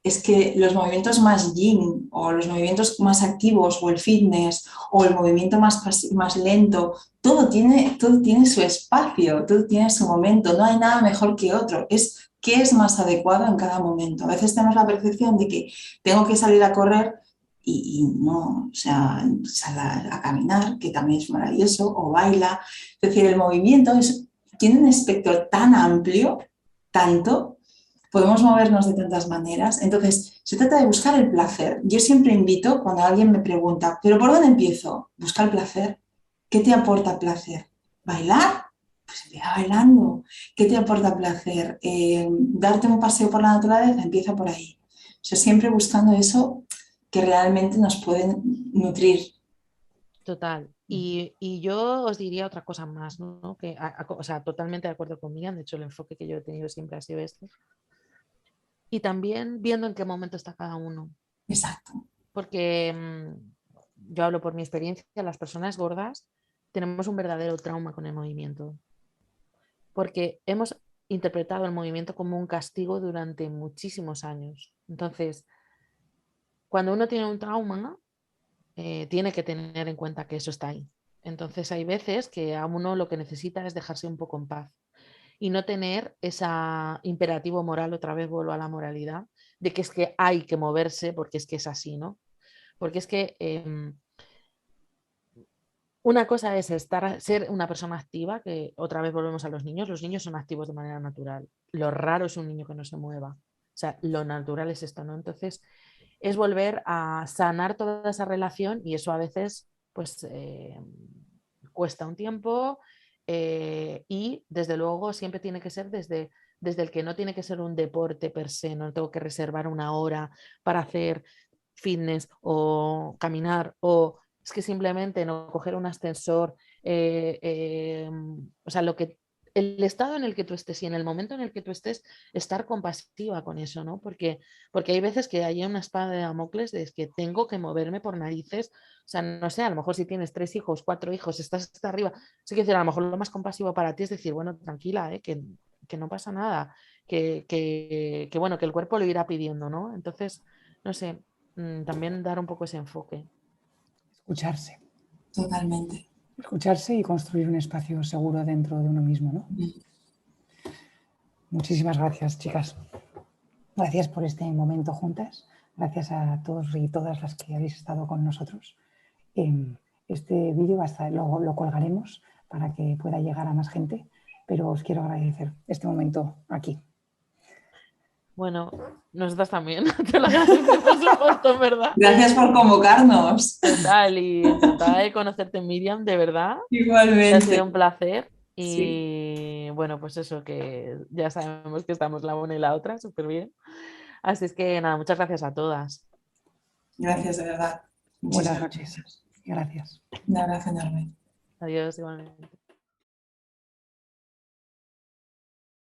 es que los movimientos más yin o los movimientos más activos o el fitness o el movimiento más lento, todo tiene su espacio, todo tiene su momento, no hay nada mejor que otro, es qué es más adecuado en cada momento. A veces tenemos la percepción de que tengo que salir a correr y no, o sea, sal a caminar, que también es maravilloso, o baila. Es decir, el movimiento tiene un espectro tan amplio, tanto, podemos movernos de tantas maneras. Entonces, se trata de buscar el placer. Yo siempre invito, cuando alguien me pregunta, ¿pero por dónde empiezo? Busca el placer. ¿Qué te aporta placer? ¿Bailar? Pues empieza bailando. ¿Qué te aporta placer? ¿Darte un paseo por la naturaleza? Empieza por ahí. O sea, siempre buscando eso que realmente nos puede nutrir. Total. Y yo os diría otra cosa más, ¿no? Que, o sea, totalmente de acuerdo con Miriam. De hecho, el enfoque que yo he tenido siempre ha sido este. Y también viendo en qué momento está cada uno. Exacto. Porque yo hablo por mi experiencia, las personas gordas tenemos un verdadero trauma con el movimiento. Porque hemos interpretado el movimiento como un castigo durante muchísimos años. Entonces, cuando uno tiene un trauma, tiene que tener en cuenta que eso está ahí. Entonces, hay veces que a uno lo que necesita es dejarse un poco en paz y no tener ese imperativo moral, otra vez vuelvo a la moralidad, de que es que hay que moverse porque es que es así, ¿no? Porque es que una cosa es ser una persona activa, que otra vez volvemos a los niños son activos de manera natural. Lo raro es un niño que no se mueva. O sea, lo natural es esto, ¿no? Entonces, es volver a sanar toda esa relación y eso a veces, pues, cuesta un tiempo y, desde luego, siempre tiene que ser desde el que no tiene que ser un deporte per se, no tengo que reservar una hora para hacer fitness o caminar o es que simplemente no coger un ascensor, o sea, el estado en el que tú estés y en el momento en el que tú estés, estar compasiva con eso, ¿no? Porque hay veces que hay una espada de Damocles de que tengo que moverme por narices, o sea, no sé, a lo mejor si tienes 3 hijos, 4 hijos, estás hasta arriba, sí que decir, a lo mejor lo más compasivo para ti es decir, bueno, tranquila, que no pasa nada, bueno, que el cuerpo lo irá pidiendo, ¿no? Entonces, no sé, también dar un poco ese enfoque. Escucharse. Totalmente. Escucharse y construir un espacio seguro dentro de uno mismo, ¿no? Muchísimas gracias, chicas. Gracias por este momento juntas. Gracias a todos y todas las que habéis estado con nosotros. Este vídeo lo colgaremos para que pueda llegar a más gente, pero os quiero agradecer este momento aquí. Bueno, nosotras también. Te lo agradecemos un montón, ¿verdad? Gracias por convocarnos. Total, y encantada de conocerte, Miriam, de verdad. Igualmente. Ha sido un placer. Y sí. bueno, pues eso, que ya sabemos que estamos la una y la otra, súper bien. Así es que nada, muchas gracias a todas. Gracias, de verdad. Buenas noches. Gracias. Un abrazo enorme. Adiós, igualmente.